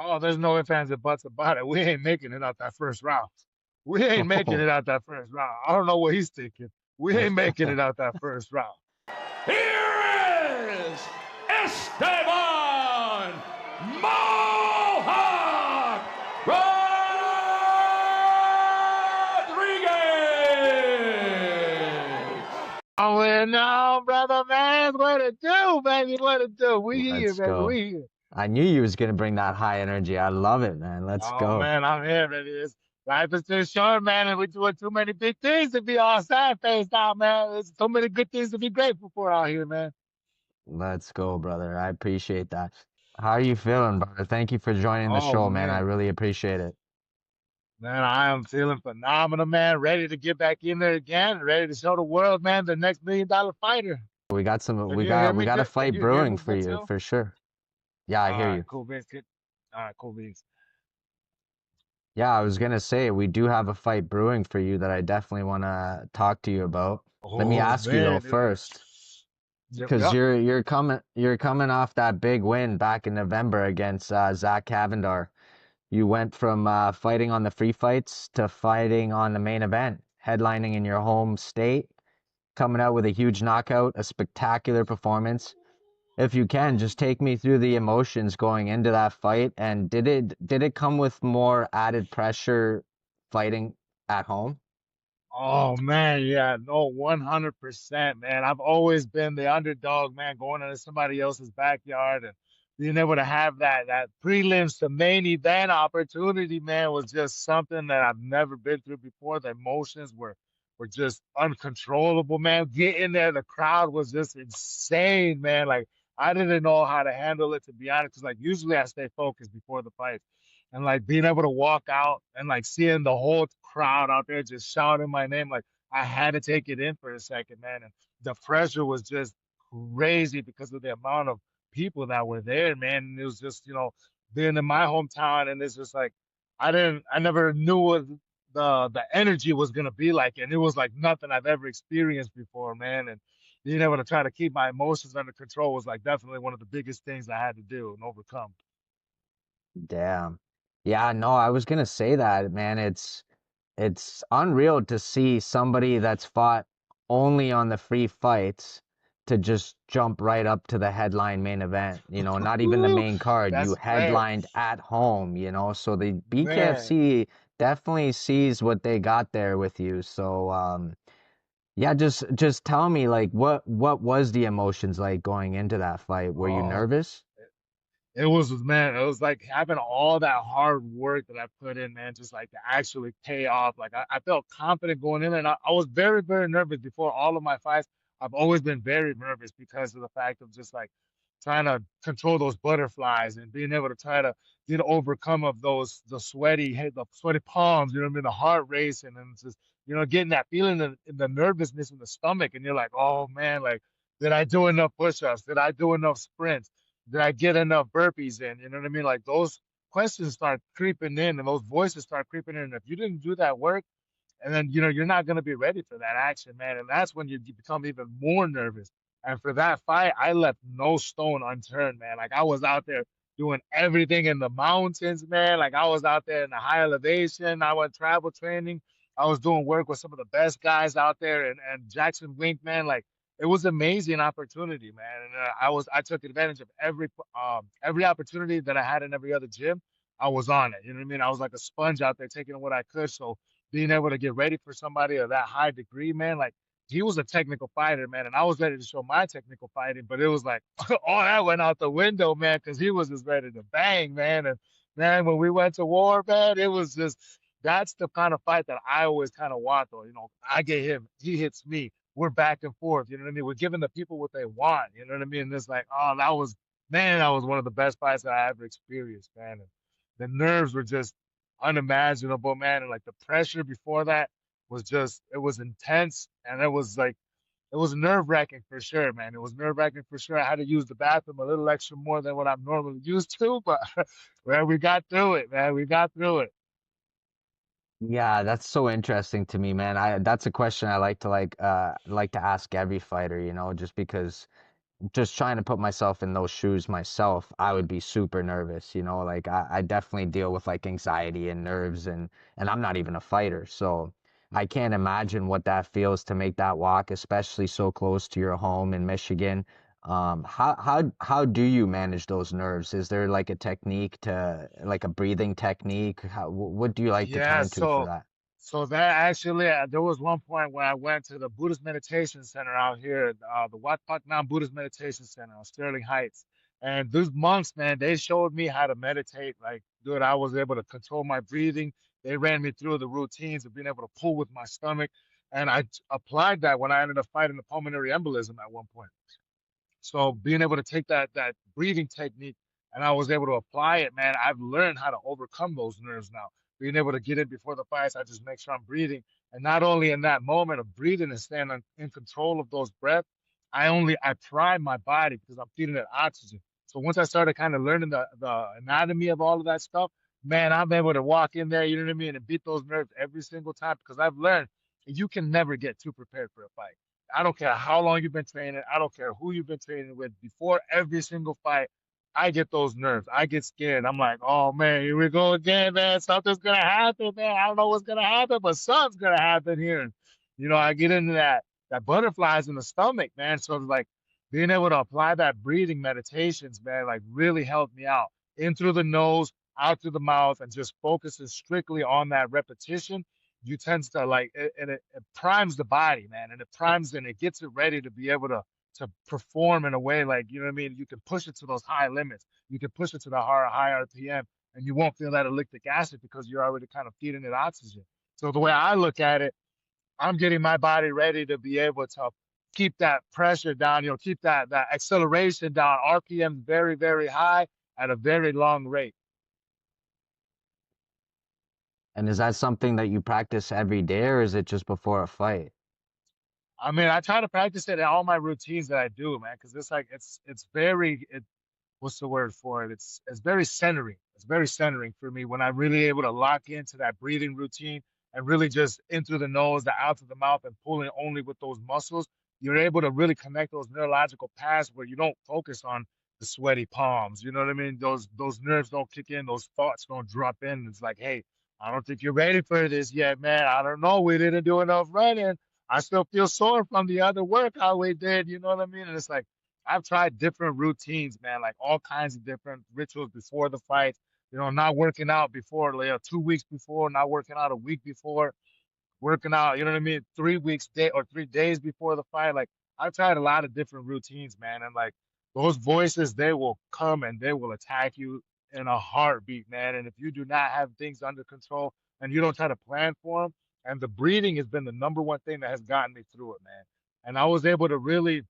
Oh, there's no ifs, ands, and buts about it. We ain't making it out that first round. We ain't making it out that first round. I don't know what he's thinking. We ain't making it out that first round. Here is Esteban Mohawk Rodriguez. Oh, and now, brother, man, what it do, baby? What it do? We here, Let's baby. go. We here. I knew you was gonna bring that high energy. I love it, man. Let's Oh go. man, I'm here, baby. Life is too short, man, and we're doing too many big things to be all sad faced out, man. There's so many good things to be grateful for out here, man. Let's go, brother. I appreciate that. How are you feeling, brother? Thank you for joining the Oh show, man. I man, really appreciate it. man, I am feeling phenomenal, man. Ready to get back in there again. Ready to show the world, man, the next $1 million fighter. We got some Can you hear we me got a good? Can fight you hear brewing me for good you too? for sure. Yeah, I All hear right, you. cool, Vince. Good. All right, cool, Vince. Yeah, I was gonna say we do have a fight brewing for you that I definitely want to talk to you about. Let me Oh ask you though man, first, yep, because yep. you're coming off that big win back in November against Zach Cavendar. You went from fighting on the free fights to fighting on the main event, headlining in your home state, coming out with a huge knockout, a spectacular performance. If you can, just take me through the emotions going into that fight, and did it come with more added pressure fighting at home? Oh man, yeah, no, 100%, man. I've always been the underdog, man, going into somebody else's backyard and being able to have that prelims to main event opportunity, man, was just something that I've never been through before. The emotions were just uncontrollable, man. Getting there, the crowd was just insane, man. Like I didn't know how to handle it, to be honest, because like usually I stay focused before the fight. And like being able to walk out and like seeing the whole crowd out there just shouting my name, like I had to take it in for a second, man. And the pressure was just crazy because of the amount of people that were there, man. And it was just, being in my hometown, and it's just like I never knew what the energy was gonna be like, and it was like nothing I've ever experienced before, man. And being able to try to keep my emotions under control was like definitely one of the biggest things I had to do and overcome. Damn. Yeah, no, I was gonna say that, man. It's unreal to see somebody that's fought only on the free fights to just jump right up to the headline main event, not even the Woo! main card. You That's man, headlined at home, so the man. BKFC definitely sees what they got there with you. So, yeah, just tell me like what was the emotions like going into that fight? Were you Oh, nervous? it was, man, it was like having all that hard work that I put in, man, just like to actually pay off. Like I felt confident going in, and I was very, very nervous before all of my fights. I've always been very nervous because of the fact of just like trying to control those butterflies and being able to try to overcome of those the sweaty palms, you know what I mean, the heart racing, and it's just getting that feeling in the nervousness in the stomach, and you're like, oh man, like did I do enough push-ups? Did I do enough sprints? Did I get enough burpees in? You know what I mean? Like those questions start creeping in and those voices start creeping in. And if you didn't do that work, and then you're not going to be ready for that action, man. And that's when you become even more nervous. And for that fight, I left no stone unturned, man. Like I was out there doing everything in the mountains, man. Like I was out there in the high elevation. I went travel training. I was doing work with some of the best guys out there, and Jackson Wink, man. Like it was amazing opportunity, man. And I took advantage of every opportunity that I had in every other gym. I was on it. You know what I mean? I was like a sponge out there taking what I could. So being able to get ready for somebody of that high degree, man, like he was a technical fighter, man, and I was ready to show my technical fighting, but it was like all that went out the window, man, because he was just ready to bang, man. And man, when we went to war, man, it was just that's the kind of fight that I always kind of want, though. I get him, he hits me. We're back and forth. You know what I mean? We're giving the people what they want. You know what I mean? And it's like, oh, that was one of the best fights that I ever experienced, man. And the nerves were just unimaginable, man. And like the pressure before that was just, it was intense. And it was like, it was nerve wracking for sure, man. It was nerve wracking for sure. I had to use the bathroom a little extra more than what I'm normally used to, but man, we got through it, man. We got through it. Yeah, that's so interesting to me, man. That's a question I like to ask every fighter, just because just trying to put myself in those shoes myself, I would be super nervous, you know, like I definitely deal with like anxiety and nerves and I'm not even a fighter. So I can't imagine what that feels to make that walk, especially so close to your home in Michigan. How do you manage those nerves? Is there like a technique to like a breathing technique? What do you like to Yeah, turn to for so that? so that actually there was one point where I went to the Buddhist meditation center out here, the Wat Phak Nam Buddhist Meditation Center on Sterling Heights. And those monks, man, they showed me how to meditate. Like, dude, I was able to control my breathing. They ran me through the routines of being able to pull with my stomach. And applied that when I ended up fighting a pulmonary embolism at one point. So being able to take that breathing technique and I was able to apply it, man, I've learned how to overcome those nerves now. Being able to get in before the fights, I just make sure I'm breathing. And not only in that moment of breathing and staying in control of those breaths, I prime my body because I'm feeding it oxygen. So once I started kind of learning the anatomy of all of that stuff, man, I'm able to walk in there, you know what I mean, and beat those nerves every single time because I've learned you can never get too prepared for a fight. I don't care how long you've been training. I don't care who you've been training with. Before every single fight, I get those nerves. I get scared. I'm like, oh man, here we go again, man. Something's gonna happen, man. I don't know what's gonna happen, but something's gonna happen here. You know, I get into that butterflies in the stomach, man. So it's like being able to apply that breathing meditations, man, like really helped me out. In through the nose, out through the mouth, and just focusing strictly on that repetition you tend to like it, and it primes the body, man, and it primes and it gets it ready to be able to perform in a way like you know what I mean. You can push it to those high limits. You can push it to the high RPM, and you won't feel that lactic acid because you're already kind of feeding it oxygen. So the way I look at it, I'm getting my body ready to be able to keep that pressure down. You know, keep that acceleration down. RPM very high at a very long rate. And is that something that you practice every day or is it just before a fight? I mean, I try to practice it in all my routines that I do, man, because it's like it's very what's the word for it? It's very centering. It's very centering for me when I'm really able to lock into that breathing routine and really just in through the nose, the out through the mouth, and pulling only with those muscles. You're able to really connect those neurological paths where you don't focus on the sweaty palms. You know what I mean? Those nerves don't kick in. Those thoughts don't drop in. It's like, hey, I don't think you're ready for this yet, man. I don't know. We didn't do enough running. I still feel sore from the other workout we did. You know what I mean? And it's like I've tried different routines, man, like all kinds of different rituals before the fight. You know, not working out before, like 2 weeks before, not working out a week before, working out, you know what I mean, 3 weeks day or 3 days before the fight. Like I've tried a lot of different routines, man, and like those voices, they will come and they will attack you in a heartbeat, man. And if you do not have things under control and you don't try to plan for them, and the breathing has been the number one thing that has gotten me through it, man. And I was able to really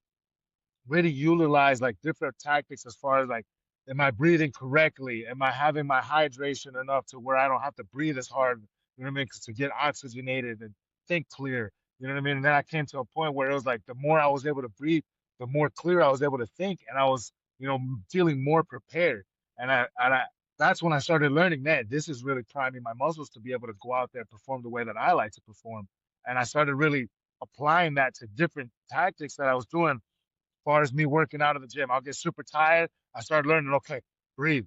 utilize like different tactics as far as like, am I breathing correctly? Am I having my hydration enough to where I don't have to breathe as hard, you know what I mean? 'Cause to get oxygenated and think clear, you know what I mean? And then I came to a point where it was like the more I was able to breathe, the more clear I was able to think, and I was, you know, feeling more prepared. And that's when I started learning, man, this is really priming my muscles to be able to go out there and perform the way that I like to perform. And I started really applying that to different tactics that I was doing far as me working out in the gym. I'll get super tired. I start learning, okay, breathe,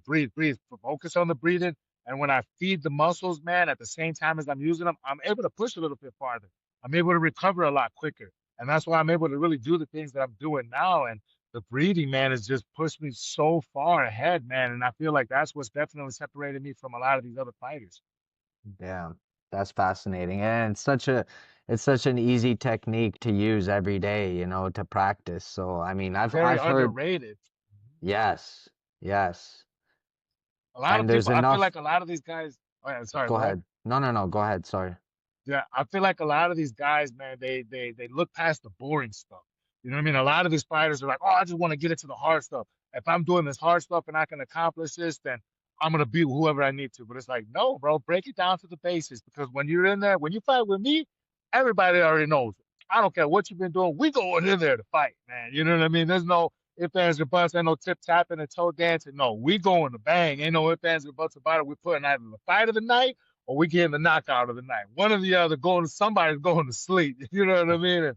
focus on the breathing. And when I feed the muscles, man, at the same time as I'm using them, I'm able to push a little bit farther. I'm able to recover a lot quicker. And that's why I'm able to really do the things that I'm doing now. And the breathing, man, has just pushed me so far ahead, man. And I feel like that's what's definitely separated me from a lot of these other fighters. Yeah, that's fascinating. And it's such an easy technique to use every day, you know, to practice. So, I mean, Very I've heard underrated. yes, yes. A lot of And there's people, I feel enough. like a lot of these guys, oh yeah, sorry, Go go ahead. ahead. No, go ahead. Sorry. Yeah, I feel like a lot of these guys, man, they look past the boring stuff. You know what I mean? A lot of these fighters are like, oh, I just want to get into the hard stuff. If I'm doing this hard stuff and I can accomplish this, then I'm gonna beat whoever I need to. But it's like, no, bro, break it down to the basics because when you're in there, when you fight with me, everybody already knows. I don't care what you've been doing. We going in there to fight, man. You know what I mean? There's no if ands or buts, ain't no tip tapping and toe dancing. No, we going to bang. Ain't no if ands or buts about it. We putting either the fight of the night or we getting the knockout of the night. One or the other somebody's going to sleep. You know what I mean?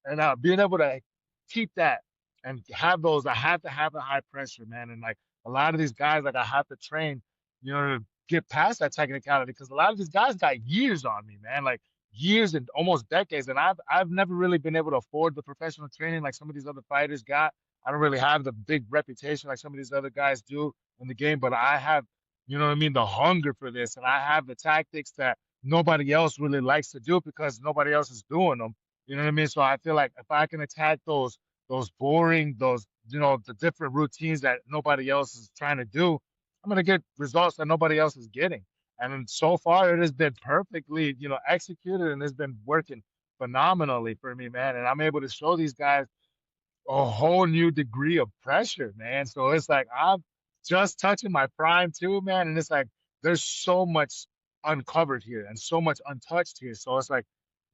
And being able to keep that and have those. I have to have the high pressure, man. And like a lot of these guys, like I have to train, to get past that technicality because a lot of these guys got years on me, man. Like years and almost decades. And I've never really been able to afford the professional training like some of these other fighters got. I don't really have the big reputation like some of these other guys do in the game, but I have, what I mean, the hunger for this, and I have the tactics that nobody else really likes to do because nobody else is doing them. You know what I mean? So I feel like if I can attack those boring, the different routines that nobody else is trying to do, I'm gonna get results that nobody else is getting. And so far, it has been perfectly, executed, and it's been working phenomenally for me, man. And I'm able to show these guys a whole new degree of pressure, man. So it's like I'm just touching my prime too, man. And it's like there's so much uncovered here and so much untouched here. So it's like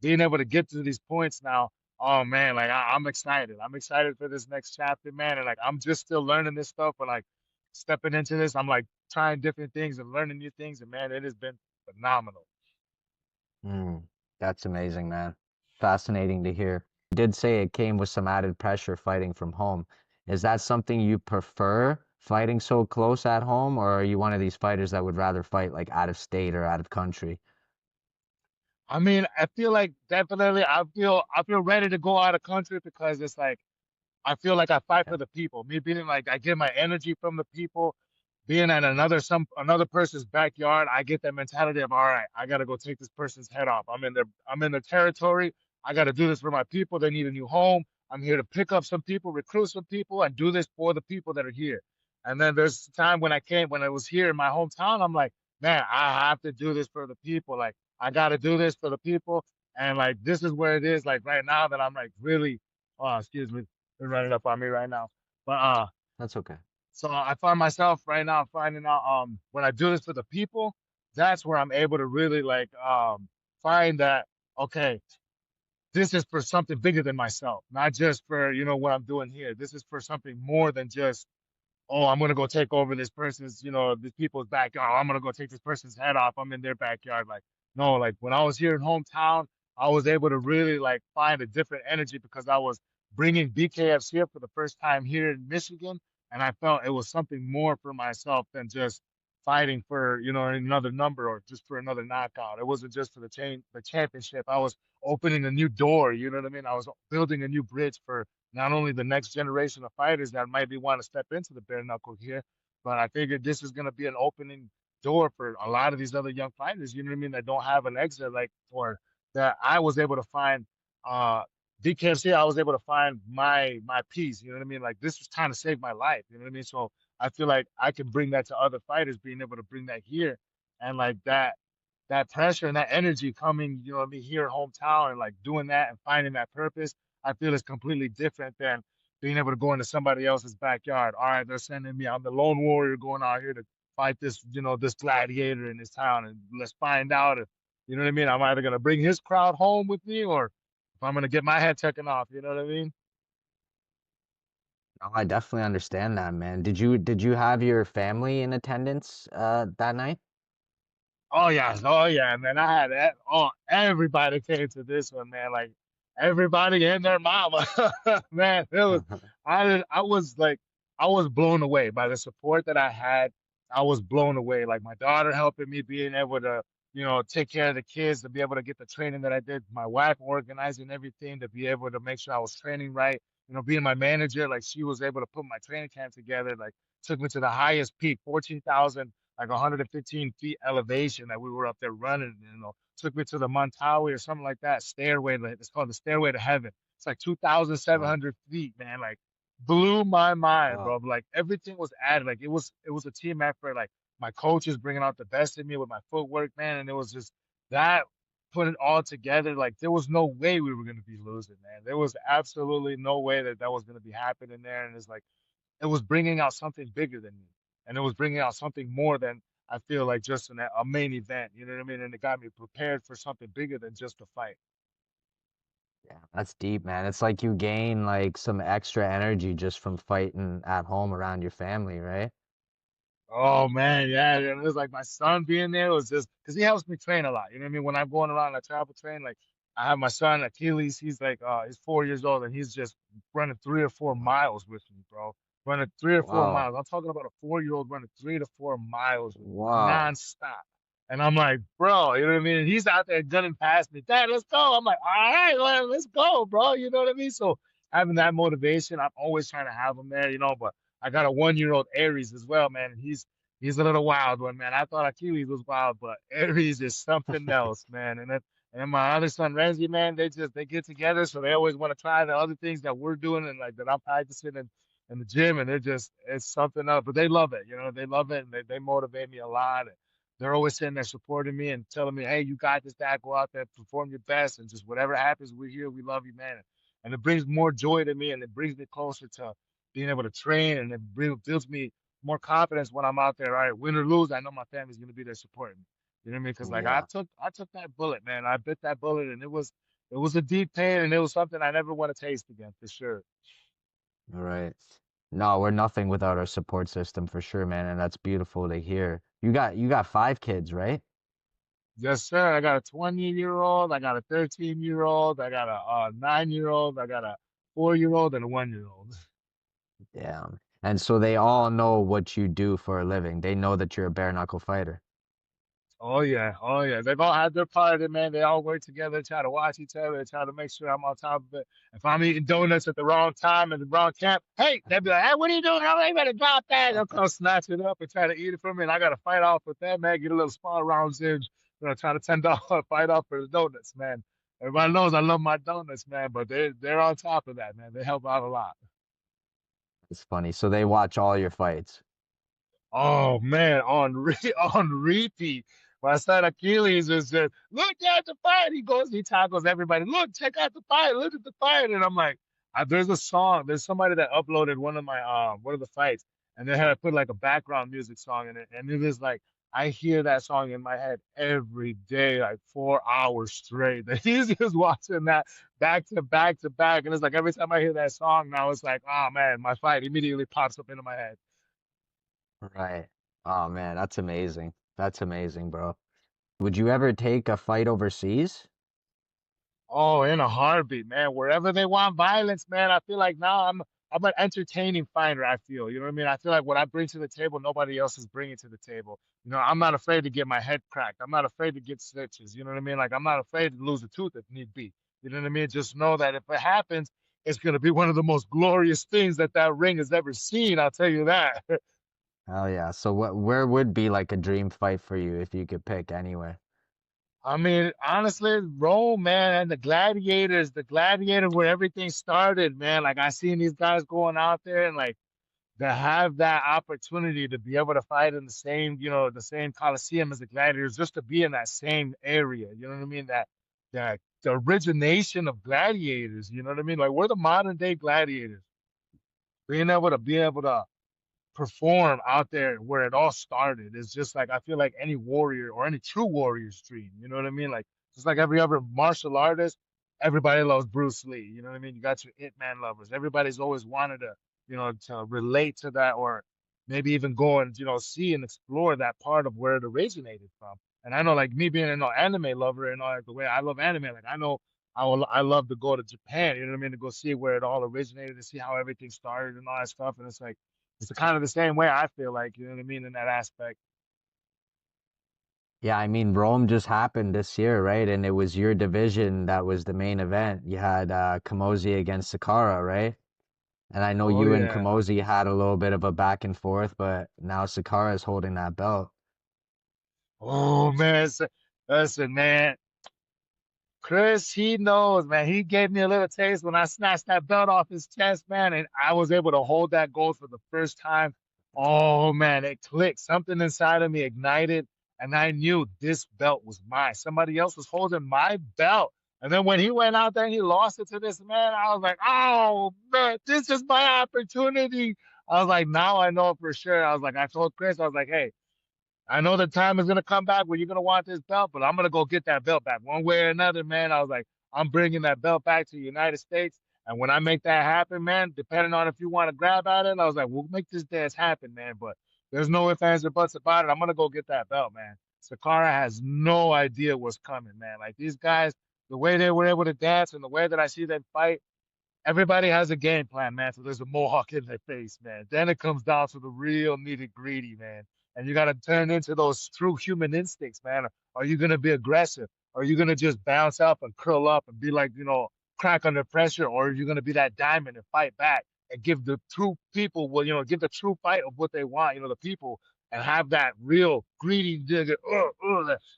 being able to get to these points now. Oh man, like I'm excited. I'm excited for this next chapter, man. And like I'm just still learning this stuff, but like stepping into this, I'm like trying different things and learning new things. And man, it has been phenomenal. Mm, that's amazing, man. Fascinating to hear. You did say it came with some added pressure fighting from home. Is that something you prefer, fighting so close at home, or are you one of these fighters that would rather fight like out of state or out of country? I mean, I feel like definitely I feel ready to go out of country because it's like I feel like I fight Yeah. for the people. Me being like I get my energy from the people. Being at another person's backyard, I get that mentality of all right, I gotta go take this person's head off. I'm in their territory. I gotta do this for my people. They need a new home. I'm here to pick up some people, recruit some people, and do this for the people that are here. And then there's a time when I was here in my hometown, I'm like, man, I have to do this for the people. Like I gotta do this for the people. And like this is where it is, like right now that I'm like really, oh, excuse me, they're running up on me right now. But That's okay. so I find myself right now finding out when I do this for the people, that's where I'm able to really like find that okay, this is for something bigger than myself, not just for what I'm doing here. This is for something more than just oh, I'm gonna go take over this person's, these people's backyard. I'm gonna go take this person's head off. I'm in their backyard. Like, no, like when I was here in hometown, I was able to really like find a different energy because I was bringing BKFC up for the first time here in Michigan, and I felt it was something more for myself than just fighting for, another number or just for another knockout. It wasn't just for the championship. I was opening a new door. You know what I mean? I was building a new bridge for not only the next generation of fighters that might be want to step into the bare knuckle here, but I figured this is going to be an opening door for a lot of these other young fighters. You know what I mean? That don't have an exit, like or that I was able to find. DKFC, I was able to find my piece. You know what I mean? Like this was kind of saved my life. You know what I mean? So I feel like I can bring that to other fighters, being able to bring that here, and like that pressure and that energy coming, what I mean, here in hometown and like doing that and finding that purpose, I feel is completely different than being able to go into somebody else's backyard. All right, they're sending me. I'm the lone warrior going out here to fight this gladiator in this town, and let's find out if you know what I mean. I'm either gonna bring his crowd home with me, or if I'm gonna get my head taken off. You know what I mean? No, I definitely understand that, man. Did you have your family in attendance that night? Oh yeah, man. I had that. Oh, everybody came to this one, man. Like everybody and their mama, man. It was. I was like, I was blown away by the support that I had. I was blown away. Like my daughter helping me, being able to, take care of the kids, to be able to get the training that I did. My wife organizing everything to be able to make sure I was training right. Being my manager, like she was able to put my training camp together. Like took me to the highest peak, 14,000 like 115 feet elevation that we were up there running. Took me to the Montawi or something like that stairway. It's called the Stairway to Heaven. It's like Wow. 2,700 feet, man. Like blew my mind, Wow. bro. Like everything was added. Like it was a team effort. Like my coach is bringing out the best in me with my footwork, man. And it was just that put it all together. Like there was no way we were gonna be losing, man. There was absolutely no way that was gonna be happening there. And it's like it was bringing out something bigger than me, and it was bringing out something more than I feel like just a main event. You know what I mean? And it got me prepared for something bigger than just a fight. Yeah, that's deep, man. It's like you gain like some extra energy just from fighting at home around your family, right? Oh man, yeah. And it was like my son being there was just because he helps me train a lot. You know what I mean? When I'm going around, I travel train. Like I have my son Achilles. He's 4 years old, and he's just running 3 or 4 miles with me, bro. Running 3 or 4 Wow. miles. I'm talking about a 4 year old running 3 to 4 miles with me, Wow. nonstop. And I'm like, bro, you know what I mean? And he's out there gunning past me. Dad, let's go. I'm like, all right, well, let's go, bro. You know what I mean? So having that motivation, I'm always trying to have him there, you know. But I got a 1 year old Aries as well, man. And he's a little wild one, man. I thought Achilles was wild, but Aries is something else, man. And my other son Renzi, man, they get together, so they always want to try the other things that we're doing and like that I'm practicing in the gym, and it's something else. But they love it, you know, they love it, and they motivate me a lot. And they're always sitting there supporting me and telling me, hey, you got this, dad. Go out there, perform your best, and just whatever happens, we're here. We love you, man. And it brings more joy to me, and it brings me closer to being able to train, and builds me more confidence when I'm out there. All right, win or lose, I know my family's gonna be there supporting me. You know what I mean? Because like Yeah. I took that bullet, man. I bit that bullet, and it was a deep pain, and it was something I never want to taste again, for sure. All right. No, we're nothing without our support system for sure, man, and that's beautiful to hear. You got 5 kids, right? Yes, sir. I got a 20-year-old, I got a 13-year-old, I got a 9-year-old, I got a 4 year old, and a 1 year old. Yeah. And so they all know what you do for a living. They know that you're a bare knuckle fighter. Oh yeah, oh yeah. They've all had their part of it, man. They all work together, try to watch each other, try to make sure I'm on top of it. If I'm eating donuts at the wrong time in the wrong camp, hey, they'll be like, hey, what are you doing? Oh, you better drop that. They'll come snatch it up and try to eat it from me, and I gotta fight off with them, man. Get a little small rounds in, try to $10 fight off for the donuts, man. Everybody knows I love my donuts, man, but they're on top of that, man. They help out a lot. It's funny. So they watch all your fights. Oh man, on repeat. My son Achilles is just look at the fight. He goes, he tackles everybody. Look, check out the fight. Look at the fight. And I'm like, there's a song. There's somebody that uploaded one of the fights, and they had to put like a background music song in it. And it is like I hear that song in my head every day, like 4 hours straight. That he's just watching that back to back to back. And it's like every time I hear that song now, it's like, oh man, my fight immediately pops up into my head. Right. Oh man, that's amazing. That's amazing, bro. Would you ever take a fight overseas? Oh, in a heartbeat, man. Wherever they want violence, man, I feel like now I'm an entertaining fighter. I feel, you know what I mean. I feel like what I bring to the table, nobody else is bringing to the table. You know, I'm not afraid to get my head cracked. I'm not afraid to get stitches. You know what I mean? Like I'm not afraid to lose a tooth if need be. You know what I mean? Just know that if it happens, it's gonna be one of the most glorious things that that ring has ever seen. I'll tell you that. Hell yeah. So where would be like a dream fight for you if you could pick anywhere? I mean, honestly, Rome, man, and the gladiators where everything started, man. Like I seen these guys going out there and like to have that opportunity to be able to fight in the same, the same Coliseum as the gladiators, just to be in that same area. You know what I mean? That the origination of gladiators. You know what I mean? Like we're the modern day gladiators. Being able to perform out there where it all started. It's just like I feel like any warrior or any true warrior's dream. You know what I mean? Like just like every other martial artist, everybody loves Bruce Lee. You know what I mean? You got your Ip Man lovers. Everybody's always wanted to, to relate to that or maybe even go and see and explore that part of where it originated from. And I know like me being an anime lover and all like the way I love anime, like I know I love to go to Japan, you know what I mean, to go see where it all originated, to see how everything started and all that stuff. And it's like it's kind of the same way I feel like, you know what I mean, in that aspect. Yeah, I mean Rome just happened this year, right? And it was your division that was the main event. You had Kamosi against Sakara, right? And I know Oh you and yeah. Kamosi had a little bit of a back and forth, but now Sakara is holding that belt. Oh man, listen, man. Chris, he knows, man. He gave me a little taste when I snatched that belt off his chest, man, and I was able to hold that gold for the first time. Oh man, it clicked. Something inside of me ignited, and I knew this belt was mine. Somebody else was holding my belt. And then when he went out there and he lost it to this man, I was like, oh man, this is my opportunity. I was like, now I know for sure. I was like, I told Chris, I was like, hey, I know the time is gonna come back where you're gonna want this belt, but I'm gonna go get that belt back one way or another, man. I was like, I'm bringing that belt back to the United States, and when I make that happen, man, depending on if you want to grab at it, I was like, we'll make this dance happen, man. But there's no ifs, ands, or buts about it. I'm gonna go get that belt, man. Sakara has no idea what's coming, man. Like these guys, the way they were able to dance and the way that I see them fight, everybody has a game plan, man. So there's a mohawk in their face, man. Then it comes down to the real nitty gritty, man. And you got to turn into those true human instincts, man. Are you gonna be aggressive? Are you gonna just bounce up and curl up and be like, crack under pressure, or are you gonna be that diamond and fight back and give the true people, well, give the true fight of what they want, the people, and have that real greedy digger,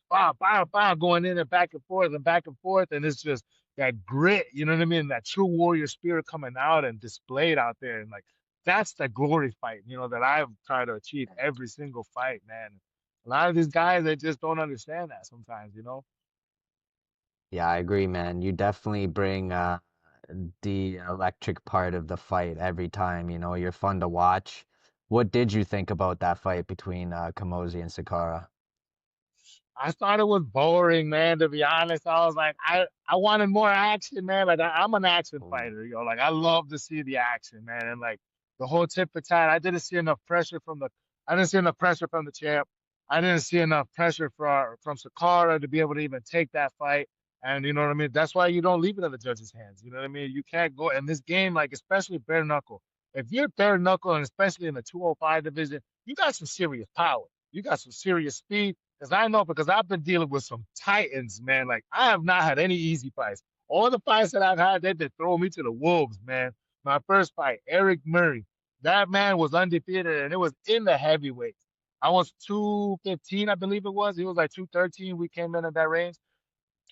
that, going in and back and forth, and it's just that grit, you know what I mean? That true warrior spirit coming out and displayed out there. And like that's the glory fight, that I've tried to achieve every single fight, man. A lot of these guys they just don't understand that sometimes. Yeah, I agree, man. You definitely bring the electric part of the fight every time, you're fun to watch. What did you think about that fight between Kamosi and Sakara? I thought it was boring, man. To be honest, I was like, I wanted more action, man. Like I'm an action Ooh. fighter, Like I love to see the action, man. And like the whole tit for tat, I didn't see enough pressure from the champ. I didn't see enough pressure from Sakara to be able to even take that fight. And you know what I mean? That's why you don't leave it in the judges' hands. You know what I mean? You can't go in this game, like especially bare knuckle. If you're bare knuckle, and especially in the 205 division, you got some serious power. You got some serious speed. Because I know, because I've been dealing with some titans, man. Like I have not had any easy fights. All the fights that I've had, they've been throwing me to the wolves, man. My first fight, Eric Murray. That man was undefeated, and it was in the heavyweights. I was 215, I believe it was. He was like 213. We came in at that range.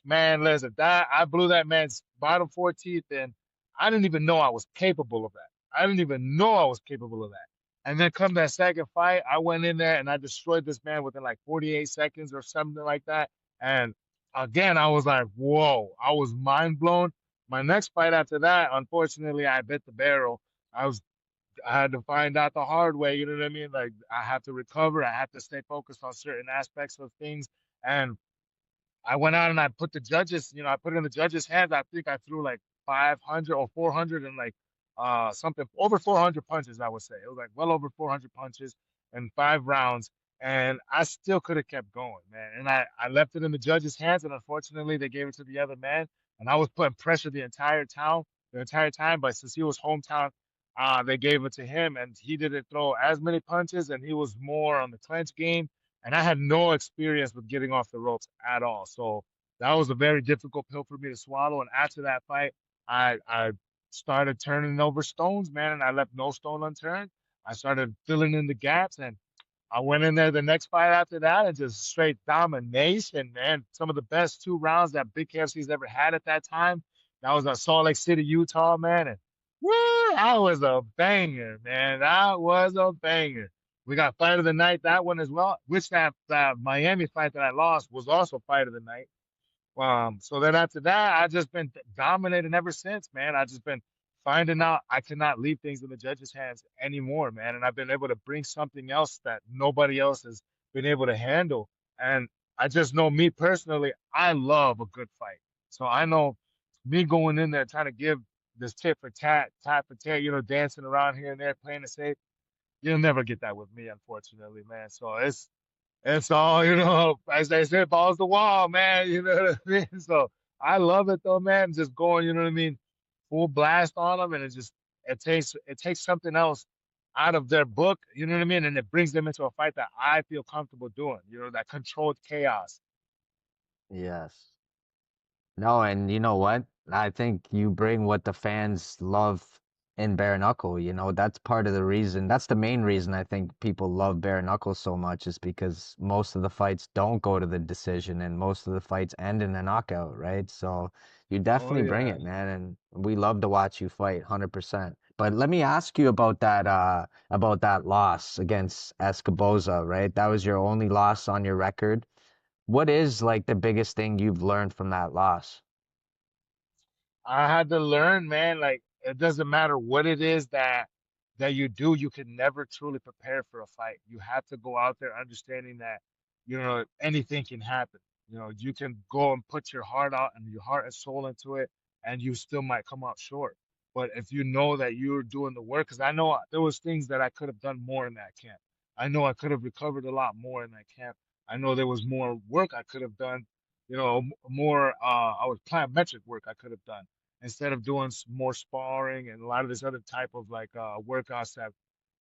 Man, listen, that I blew that man's bottom four teeth, and I didn't even know I was capable of that. I didn't even know I was capable of that. And then come that second fight, I went in there and I destroyed this man within like 48 seconds or something like that. And again, I was like, whoa, I was mind blown. My next fight after that, unfortunately, I bit the barrel. I had to find out the hard way, you know what I mean? Like I have to recover, I have to stay focused on certain aspects of things. And I went out and I put the judges, I put it in the judges' hands. I think I threw like 500 or 400 and like something over 400 punches, I would say. It was like well over 400 punches in 5 rounds. And I still could have kept going, man. And I left it in the judges' hands, and unfortunately they gave it to the other man. And I was putting pressure the entire time. But since he was hometown, they gave it to him, and he didn't throw as many punches, and he was more on the clinch game, and I had no experience with getting off the ropes at all. So that was a very difficult pill for me to swallow. And after that fight, I started turning over stones, man, and I left no stone unturned. I started filling in the gaps, and I went in there the next fight after that and just straight domination, man. Some of the best 2 rounds that Big KFC's ever had at that time. That was at Salt Lake City, Utah, man. And woo, that was a banger, man. That was a banger. We got fight of the night, that one as well. Which that Miami fight that I lost was also fight of the night. So then after that, I just been dominating ever since, man. I just been finding out I cannot leave things in the judges' hands anymore, man. And I've been able to bring something else that nobody else has been able to handle. And I just know me personally, I love a good fight. So I know me going in there trying to give this tit for tat, tat for tat, dancing around here and there, playing it safe. You'll never get that with me, unfortunately, man. So it's all, as they say, balls the wall, man. You know what I mean? So I love it though, man. Just going, you know what I mean, full blast on them, and it takes something else out of their book, you know what I mean, and it brings them into a fight that I feel comfortable doing. That controlled chaos. Yes. No, and you know what? I think you bring what the fans love in bare knuckle. That's part of the reason. That's the main reason I think people love bare knuckle so much is because most of the fights don't go to the decision and most of the fights end in a knockout, right? So you Oh definitely bring yeah. it, man, and we love to watch you fight, 100%. But let me ask you about that loss against Escoboza, right? That was your only loss on your record. What is like the biggest thing you've learned from that loss? I had to learn, man, like it doesn't matter what it is that you do, you can never truly prepare for a fight. You have to go out there understanding that, anything can happen. You can go and put your heart out and your heart and soul into it, and you still might come out short. But if you know that you're doing the work, because I know there was things that I could have done more in that camp. I know I could have recovered a lot more in that camp. I know there was more work I could have done, more I was plyometric work I could have done instead of doing more sparring and a lot of this other type of like workouts that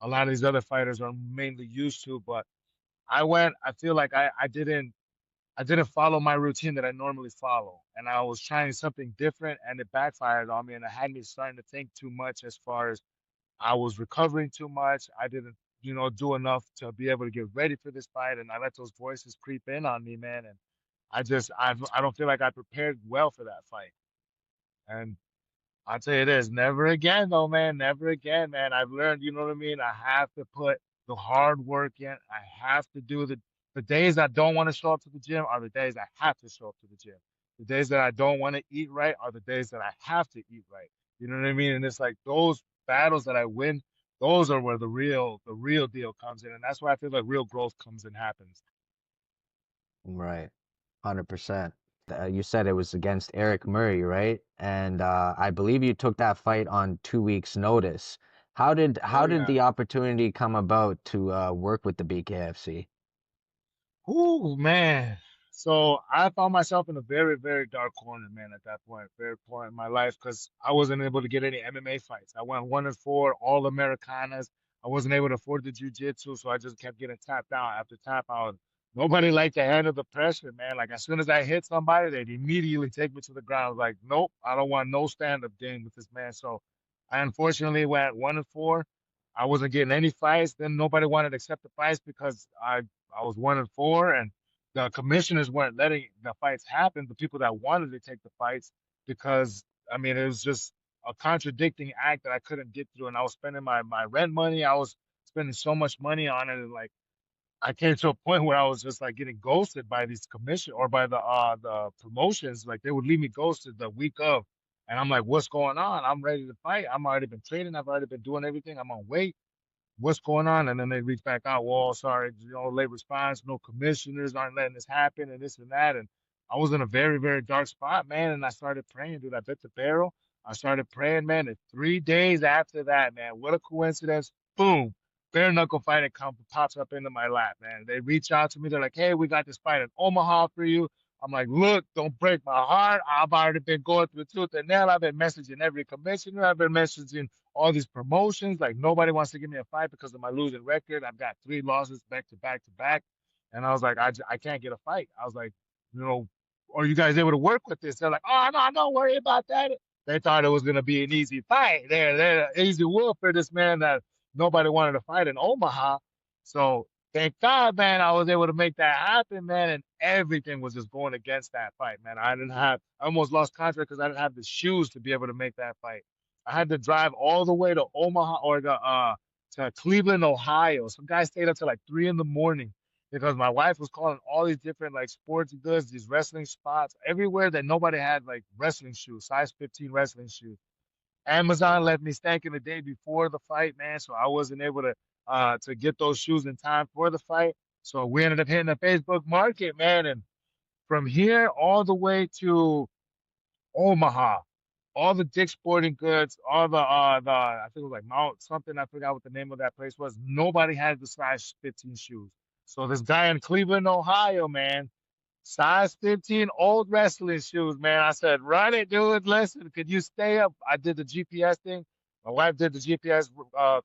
a lot of these other fighters are mainly used to. But I feel like I didn't follow my routine that I normally follow, and I was trying something different, and it backfired on me, and it had me starting to think too much as far as I was recovering too much. I didn't, do enough to be able to get ready for this fight, and I let those voices creep in on me, man. And I don't feel like I prepared well for that fight. And I'll tell you this, never again though, man. Never again, man. I've learned, you know what I mean? I have to put the hard work in. I have to do the days I don't want to show up to the gym are the days I have to show up to the gym. The days that I don't want to eat right are the days that I have to eat right. You know what I mean? And it's like those battles that I win, those are where the real deal comes in. And that's why I feel like real growth comes and happens. Right. 100%. You said it was against Eric Murray, right? And I believe you took that fight on 2 weeks' notice. How Oh did yeah. the opportunity come about to work with the BKFC? Ooh, man. So I found myself in a very, very dark corner, man, at that point, very point in my life, because I wasn't able to get any MMA fights. I went 1-4, all Americanas. I wasn't able to afford the jiu-jitsu, so I just kept getting tapped out after tap out. Nobody liked to handle the pressure, man. Like as soon as I hit somebody, they'd immediately take me to the ground. I was like, nope, I don't want no stand-up game with this man. So I unfortunately went 1-4. I wasn't getting any fights. Then nobody wanted to accept the fights because I was 1-4, and the commissioners weren't letting the fights happen. The people that wanted to take the fights, because I mean, it was just a contradicting act that I couldn't get through, and I was spending my rent money. I was spending so much money on it, and like I came to a point where I was just like getting ghosted by these commission or by the promotions. Like they would leave me ghosted the week of, and I'm like, what's going on? I'm ready to fight. I'm already been training. I've already been doing everything. I'm on weight, what's going on? And then they reach back out, well, sorry, late response, no commissioners aren't letting this happen and this and that. And I was in a very, very dark spot, man. And I started praying, dude. I bit the barrel. I started praying, man. And 3 days after that, man, what a coincidence. Boom. Bare knuckle fight pops up into my lap, man. They reach out to me. They're like, hey, we got this fight in Omaha for you. I'm like, look, don't break my heart. I've already been going through tooth and nail. I've been messaging every commissioner. I've been messaging all these promotions. Like nobody wants to give me a fight because of my losing record. I've got 3 losses back to back to back. And I was like, I can't get a fight. I was like, you know, are you guys able to work with this? They're like, oh, no, don't worry about that. They thought it was going to be an easy fight. They're easy wolf for this man that nobody wanted to fight in Omaha. So thank God, man, I was able to make that happen, man. And everything was just going against that fight, man. I almost lost contract because I didn't have the shoes to be able to make that fight. I had to drive all the way to Omaha or to Cleveland, Ohio. Some guy stayed up till like 3 in the morning because my wife was calling all these different like sports goods, these wrestling spots, everywhere that nobody had like wrestling shoes, size 15 wrestling shoes. Amazon Wow. left me stanking the day before the fight, man, so I wasn't able to get those shoes in time for the fight. So we ended up hitting the Facebook market, man, and from here all the way to Omaha, all the Dick's Sporting Goods, all the I think it was like Mount something, I forgot what the name of that place was. Nobody had the size 15 shoes. So this guy in Cleveland, Ohio, man, size 15 old wrestling shoes, man. I said, run it, dude. Listen, could you stay up? I did the GPS thing. My wife did the GPS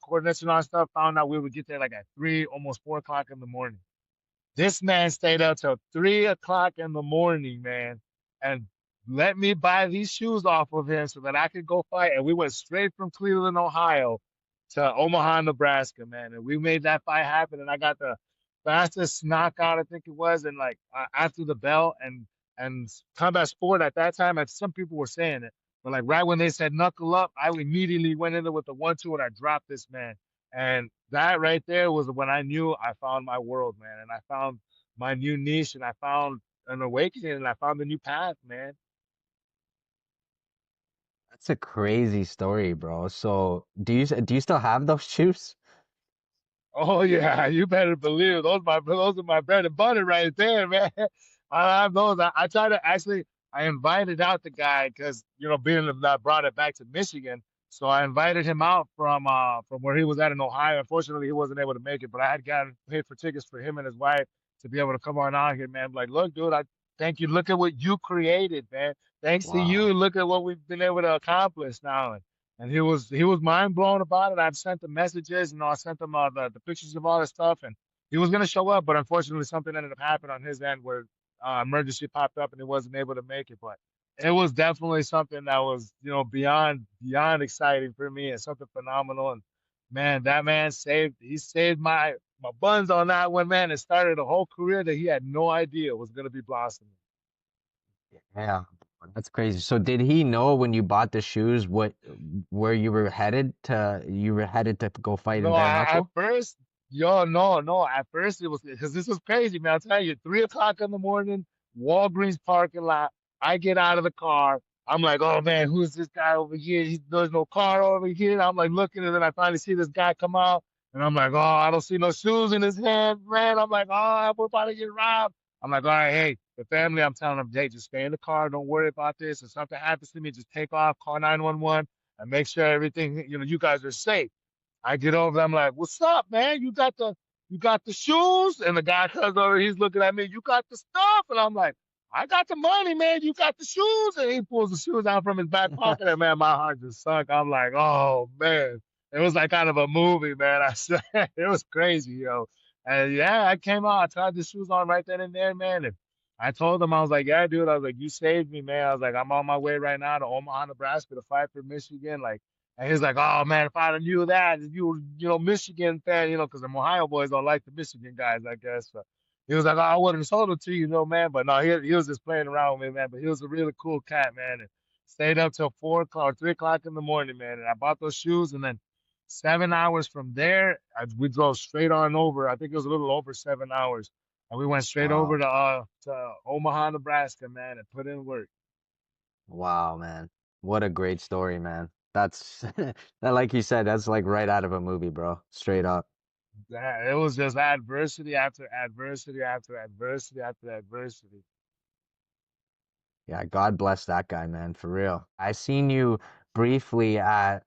coordination on stuff. Found out we would get there like at 3, almost 4 o'clock in the morning. This man stayed up till 3 o'clock in the morning, man, and let me buy these shoes off of him so that I could go fight. And we went straight from Cleveland, Ohio to Omaha, Nebraska, man. And we made that fight happen. And I got the fastest knockout, I think it was, and like after the bell and combat sport at that time, as some people were saying it, but like right when they said knuckle up, I immediately went in there with the 1-2 and I dropped this man. And that right there was when I knew I found my world, man. And I found my new niche and I found an awakening and I found a new path, man. That's a crazy story, bro. So, do you still have those shoes? Oh yeah, you better believe those are my bread and butter right there, man. I have those. I try to actually I invited out the guy because being that I brought it back to Michigan, so I invited him out from where he was at in Ohio. Unfortunately, he wasn't able to make it, but I had gotten paid for tickets for him and his wife to be able to come on out here, man. Like, look, dude, thank you. Look at what you created, man. Thanks to you, Wow. look at what we've been able to accomplish now. And he was mind blown about it. I've sent the messages, I sent him the pictures of all the stuff, and he was gonna show up, but unfortunately something ended up happening on his end where emergency popped up and he wasn't able to make it. But it was definitely something that was, beyond exciting for me and something phenomenal. And man, that man saved my buns on that one, man, and started a whole career that he had no idea was gonna be blossoming. Yeah, that's crazy. So did he know when you bought the shoes what where you were headed to? You were headed to go fight in No, bare at knuckle? first, yo, no, no. At first, it was because this was crazy, man. I'll tell you, 3 o'clock in the morning, Walgreens parking lot. I get out of the car. I'm like, oh man, who's this guy over here? There's no car over here. I'm like looking, and then I finally see this guy come out, and I'm like, oh, I don't see no shoes in his hand, man. I'm like, oh, we're about to get robbed. I'm like, all right, hey, the family. I'm telling them, hey, just stay in the car. Don't worry about this. If something happens to me, just take off, call 911, and make sure everything, you guys are safe. I get over there, I'm like, what's up, man? You got the shoes? And the guy comes over, he's looking at me, you got the stuff? And I'm like, I got the money, man. You got the shoes? And he pulls the shoes out from his back pocket, and man, my heart just sunk. I'm like, oh man. It was like kind of a movie, man. I said it was crazy, yo. And yeah, I came out, I tried the shoes on right then and there, man. And I told him, I was like, yeah, dude, I was like, you saved me, man. I was like, I'm on my way right now to Omaha, Nebraska to fight for Michigan. Like, and he's like, "Oh man, if I'd have knew that, if you were, Michigan fan, because the Ohio boys don't like the Michigan guys, I guess." So he was like, "Oh, I wouldn't have sold it to you, man." But no, he was just playing around with me, man. But he was a really cool cat, man, and stayed up till 4 o'clock or 3 o'clock in the morning, man. And I bought those shoes, and then 7 hours from there, we drove straight on over. I think it was a little over 7 hours, and we went straight over Wow. to Omaha, Nebraska, man, and put in work. Wow, man. What a great story, man. That's that like you said, that's like right out of a movie, bro. Straight up. It was just adversity after adversity after adversity after adversity. Yeah, God bless that guy, man, for real. I seen you briefly at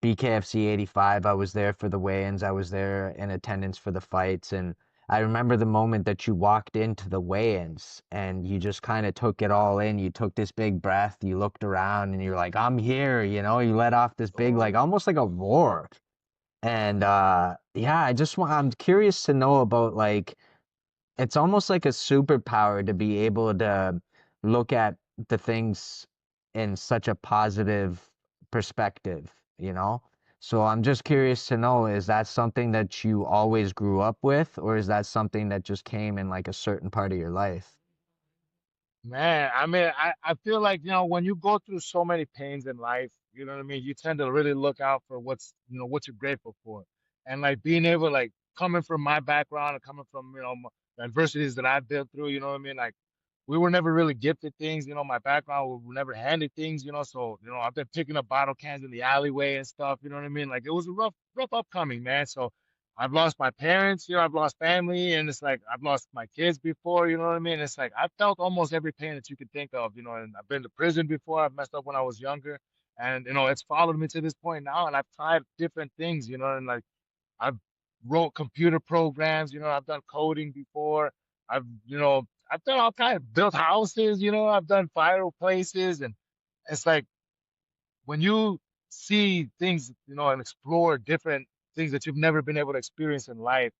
BKFC 85. I was there for the weigh-ins. I was there in attendance for the fights. And I remember the moment that you walked into the weigh-ins and you just kind of took it all in. You took this big breath, you looked around and you're like, I'm here, you let off this big, like almost like a roar. And yeah, I'm curious to know about like it's almost like a superpower to be able to look at the things in such a positive perspective, you know? So I'm just curious to know, is that something that you always grew up with, or is that something that just came in like a certain part of your life? Man, I mean, I feel like, when you go through so many pains in life, you know what I mean? You tend to really look out for what you're grateful for. And like being able, like coming from my background and coming from, the adversities that I've been through, you know what I mean? Like we were never really gifted things, my background, we were never handed things, so, I've been picking up bottle cans in the alleyway and stuff, you know what I mean? Like it was a rough upcoming, man. So I've lost my parents, I've lost family, and it's like I've lost my kids before, you know what I mean? It's like I've felt almost every pain that you could think of, and I've been to prison before, I've messed up when I was younger, and it's followed me to this point now, and I've tried different things, and like I've wrote computer programs, I've done coding before, I've done all kinds of built houses, I've done fireplaces, and it's like when you see things, and explore different things that you've never been able to experience in life,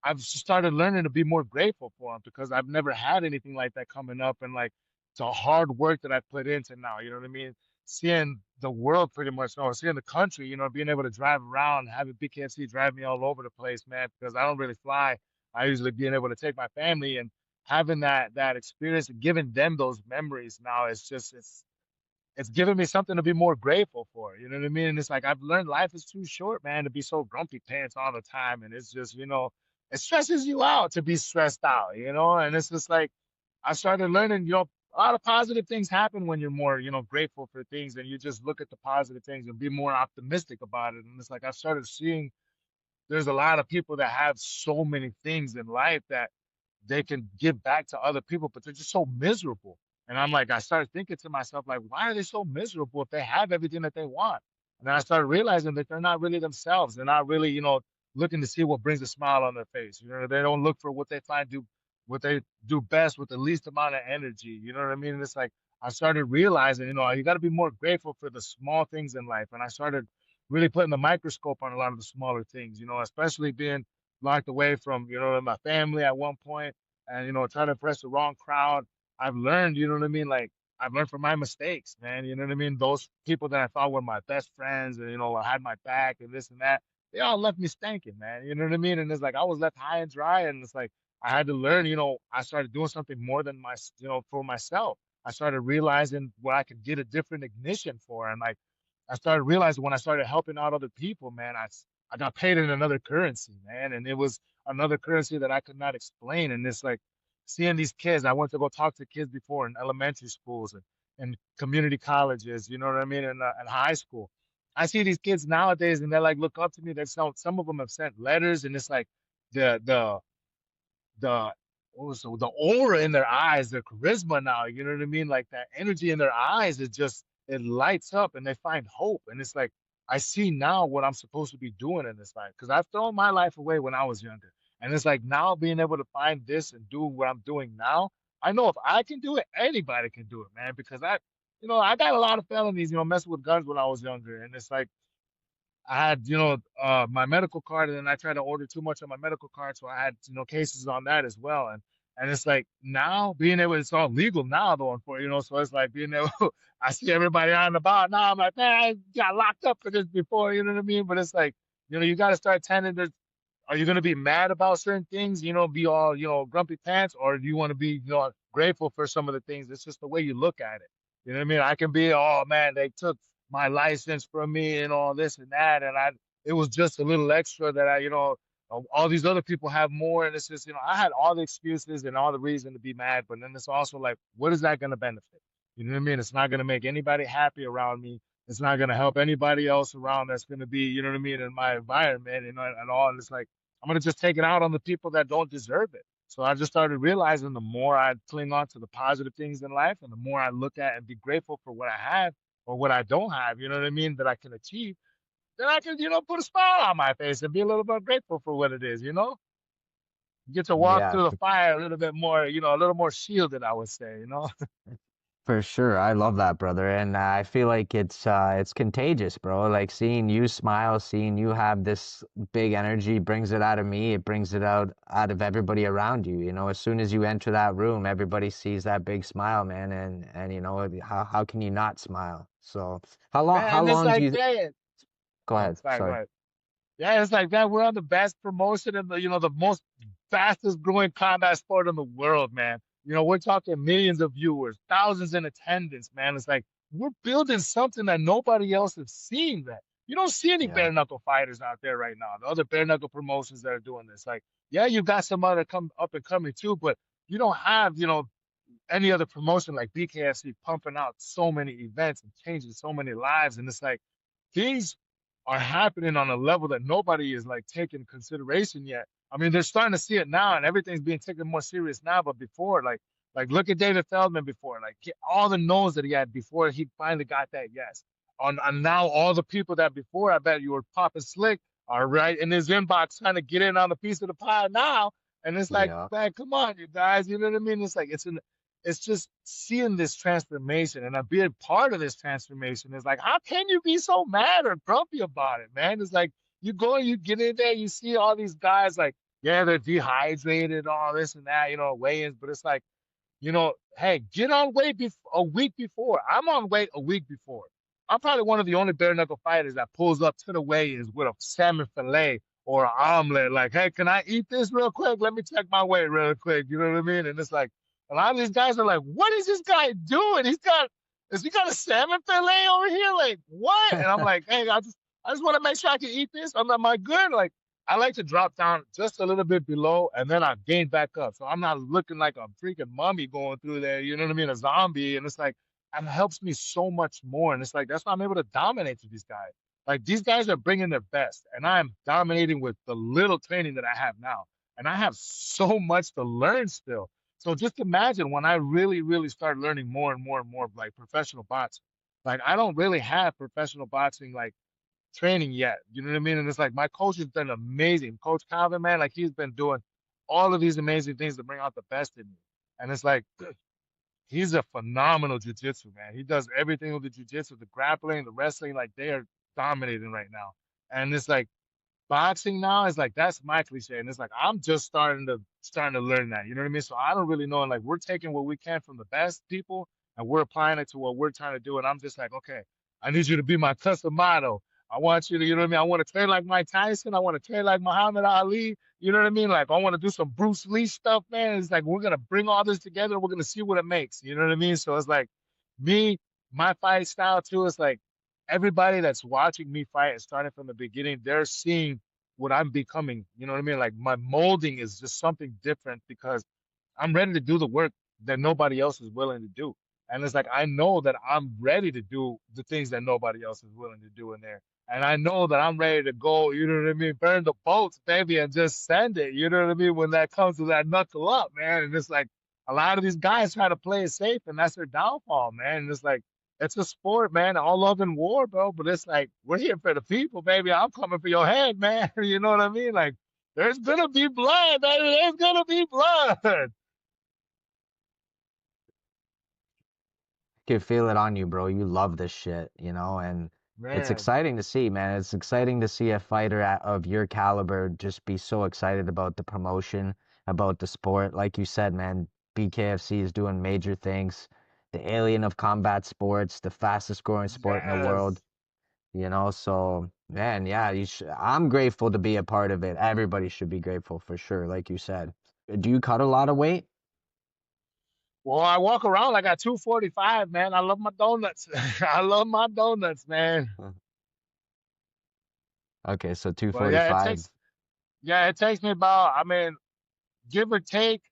I've started learning to be more grateful for them because I've never had anything like that coming up. And like the hard work that I put into now, you know what I mean? Seeing the world pretty much, seeing the country, being able to drive around, having BKFC drive me all over the place, man, because I don't really fly. I usually being able to take my family and having that experience and giving them those memories now, it's given me something to be more grateful for. You know what I mean? And it's like I've learned life is too short, man, to be so grumpy pants all the time. And it's just, it stresses you out to be stressed out, And it's just like I started learning, a lot of positive things happen when you're more, grateful for things and you just look at the positive things and be more optimistic about it. And it's like I started seeing there's a lot of people that have so many things in life that they can give back to other people, but they're just so miserable. And I'm like, I started thinking to myself, like, why are they so miserable if they have everything that they want? And then I started realizing that they're not really themselves. They're not really, looking to see what brings a smile on their face. They don't look for what they find do what they do best with the least amount of energy. You know what I mean? And it's like I started realizing, you got to be more grateful for the small things in life. And I started really putting the microscope on a lot of the smaller things, especially being locked away from, my family at one point and, trying to impress the wrong crowd. I've learned, you know what I mean? Like I've learned from my mistakes, man. You know what I mean? Those people that I thought were my best friends and, had my back and this and that, they all left me stinking, man. You know what I mean? And it's like I was left high and dry. And it's like I had to learn, I started doing something more than for myself. I started realizing what I could get a different ignition for. And like I started realizing when I started helping out other people, man, I got paid in another currency, man. And it was another currency that I could not explain. And it's like seeing these kids, I went to go talk to kids before in elementary schools and community colleges, you know what I mean, and high school. I see these kids nowadays and they're like look up to me. Some of them have sent letters and it's like the the the aura in their eyes, their charisma now, you know what I mean? Like that energy in their eyes is just it lights up and they find hope. And it's like I see now what I'm supposed to be doing in this life because I've thrown my life away when I was younger. And it's like now being able to find this and do what I'm doing now, I know if I can do it, anybody can do it, man. Because I got a lot of felonies, messing with guns when I was younger. And it's like I had, my medical card, and then I tried to order too much on my medical card, so I had, cases on that as well. And it's like now being able, it's all legal now though, so it's like being able, I see everybody out and about now. I'm like, man, I got locked up for this before, you know what I mean? But it's like, you got to start tending to are you going to be mad about certain things, be all, grumpy pants, or do you want to be, grateful for some of the things? It's just the way you look at it. You know what I mean? I can be, oh man, they took my license from me and all this and that. And it was just a little extra that all these other people have more. And it's just, I had all the excuses and all the reason to be mad. But then it's also like, what is that going to benefit? You know what I mean? It's not going to make anybody happy around me. It's not going to help anybody else around that's going to be, you know what I mean, in my environment, and all. And it's like, I'm gonna just take it out on the people that don't deserve it. So I just started realizing the more I cling on to the positive things in life and the more I look at and be grateful for what I have or what I don't have, you know what I mean, that I can achieve, then I can, put a smile on my face and be a little bit grateful for what it is. Get to walk Yeah, through the fire a little bit more, a little more shielded, I would say. for sure. I love that, brother. And I feel like it's contagious, bro. Like seeing you smile, seeing you have this big energy brings it out of me. It brings it out of everybody around you. You know, as soon as you enter that room, everybody sees that big smile, man. And how can you not smile? So how Man, it's long do like, you man. go Oh, ahead? sorry, go Sorry. ahead. Yeah, it's like that. We're on the best promotion in the most fastest growing combat sport in the world, man. We're talking millions of viewers, thousands in attendance, man. It's like we're building something that nobody else has seen. That you don't see any Yeah. bare knuckle fighters out there right now. The other bare knuckle promotions that are doing this, like, yeah, you got some other come up and coming too, but you don't have, any other promotion like BKFC pumping out so many events and changing so many lives. And it's like things are happening on a level that nobody is like taking consideration yet. I mean, they're starting to see it now, and everything's being taken more serious now. But before, like look at David Feldman before, like all the no's that he had before he finally got that yes. On now all the people that before I bet you were popping slick are right in his inbox trying to get in on the piece of the pie now. And it's like, Yeah. man, come on, you guys. You know what I mean? It's like it's just seeing this transformation and being part of this transformation is like, how can you be so mad or grumpy about it, man? It's like you go and you get in there, you see all these guys like, yeah, they're dehydrated, all this and that, weigh-ins, but it's like, hey, get on weight a week before. I'm on weight a week before. I'm probably one of the only bare knuckle fighters that pulls up to the weigh-ins with a salmon fillet or an omelet. Like, hey, can I eat this real quick? Let me check my weight real quick. You know what I mean? And it's like a lot of these guys are like, what is this guy doing? Has he got a salmon fillet over here? Like, what? And I'm like, hey, I just want to make sure I can eat this. I'm not my good. Like, I like to drop down just a little bit below and then I gain back up. So I'm not looking like a freaking mummy going through there, you know what I mean? A zombie. And it's like, it helps me so much more. And it's like, that's why I'm able to dominate to these guys. Like, these guys are bringing their best, and I'm dominating with the little training that I have now. And I have so much to learn still. So just imagine when I really, really start learning more and more and more of like professional boxing. Like, I don't really have professional boxing like training yet. You know what I mean? And it's like my coach has been amazing. Coach Calvin, man, like he's been doing all of these amazing things to bring out the best in me. And it's like he's a phenomenal jujitsu man. He does everything with the jujitsu, the grappling, the wrestling, like they are dominating right now. And it's like boxing now is like that's my cliche, and it's like I'm just starting to learn that. You know what I mean? So I don't really know, and like we're taking what we can from the best people, and we're applying it to what we're trying to do. And I'm just like, okay, I need you to be my custom model. I want you to, you know what I mean? I want to train like Mike Tyson. I want to train like Muhammad Ali. You know what I mean? Like I want to do some Bruce Lee stuff, man. It's like we're gonna bring all this together. We're gonna see what it makes. You know what I mean? So it's like me, my fight style too. It's like everybody that's watching me fight and starting from the beginning, they're seeing what I'm becoming. You know what I mean? Like my molding is just something different because I'm ready to do the work that nobody else is willing to do. And it's like I know that I'm ready to do the things that nobody else is willing to do in there. And I know that I'm ready to go, you know what I mean, burn the boats, baby, and just send it. You know what I mean? When that comes to that knuckle up, man. And it's like a lot of these guys try to play it safe, and that's their downfall, man. And it's like it's a sport, man. All love and war, bro. But it's like we're here for the people, baby. I'm coming for your head, man. You know what I mean? Like there's gonna be blood, baby. There's gonna be blood, Can feel it on you, bro. You love this shit, you know, and it's man. exciting to see, man. It's exciting to see a fighter of your caliber just be so excited about the promotion, about the sport. Like you said, man, BKFC is doing major things. The alien of combat sports, the fastest growing sport in the world, Yes. you know. So, man, yeah, I'm grateful to be a part of it. Everybody should be grateful for sure, like you said. Do you cut a lot of weight? Well, I walk around like at 245, man. I love my donuts. I love my donuts, man. Okay, so But 245. yeah, it takes me about, I mean, give or take.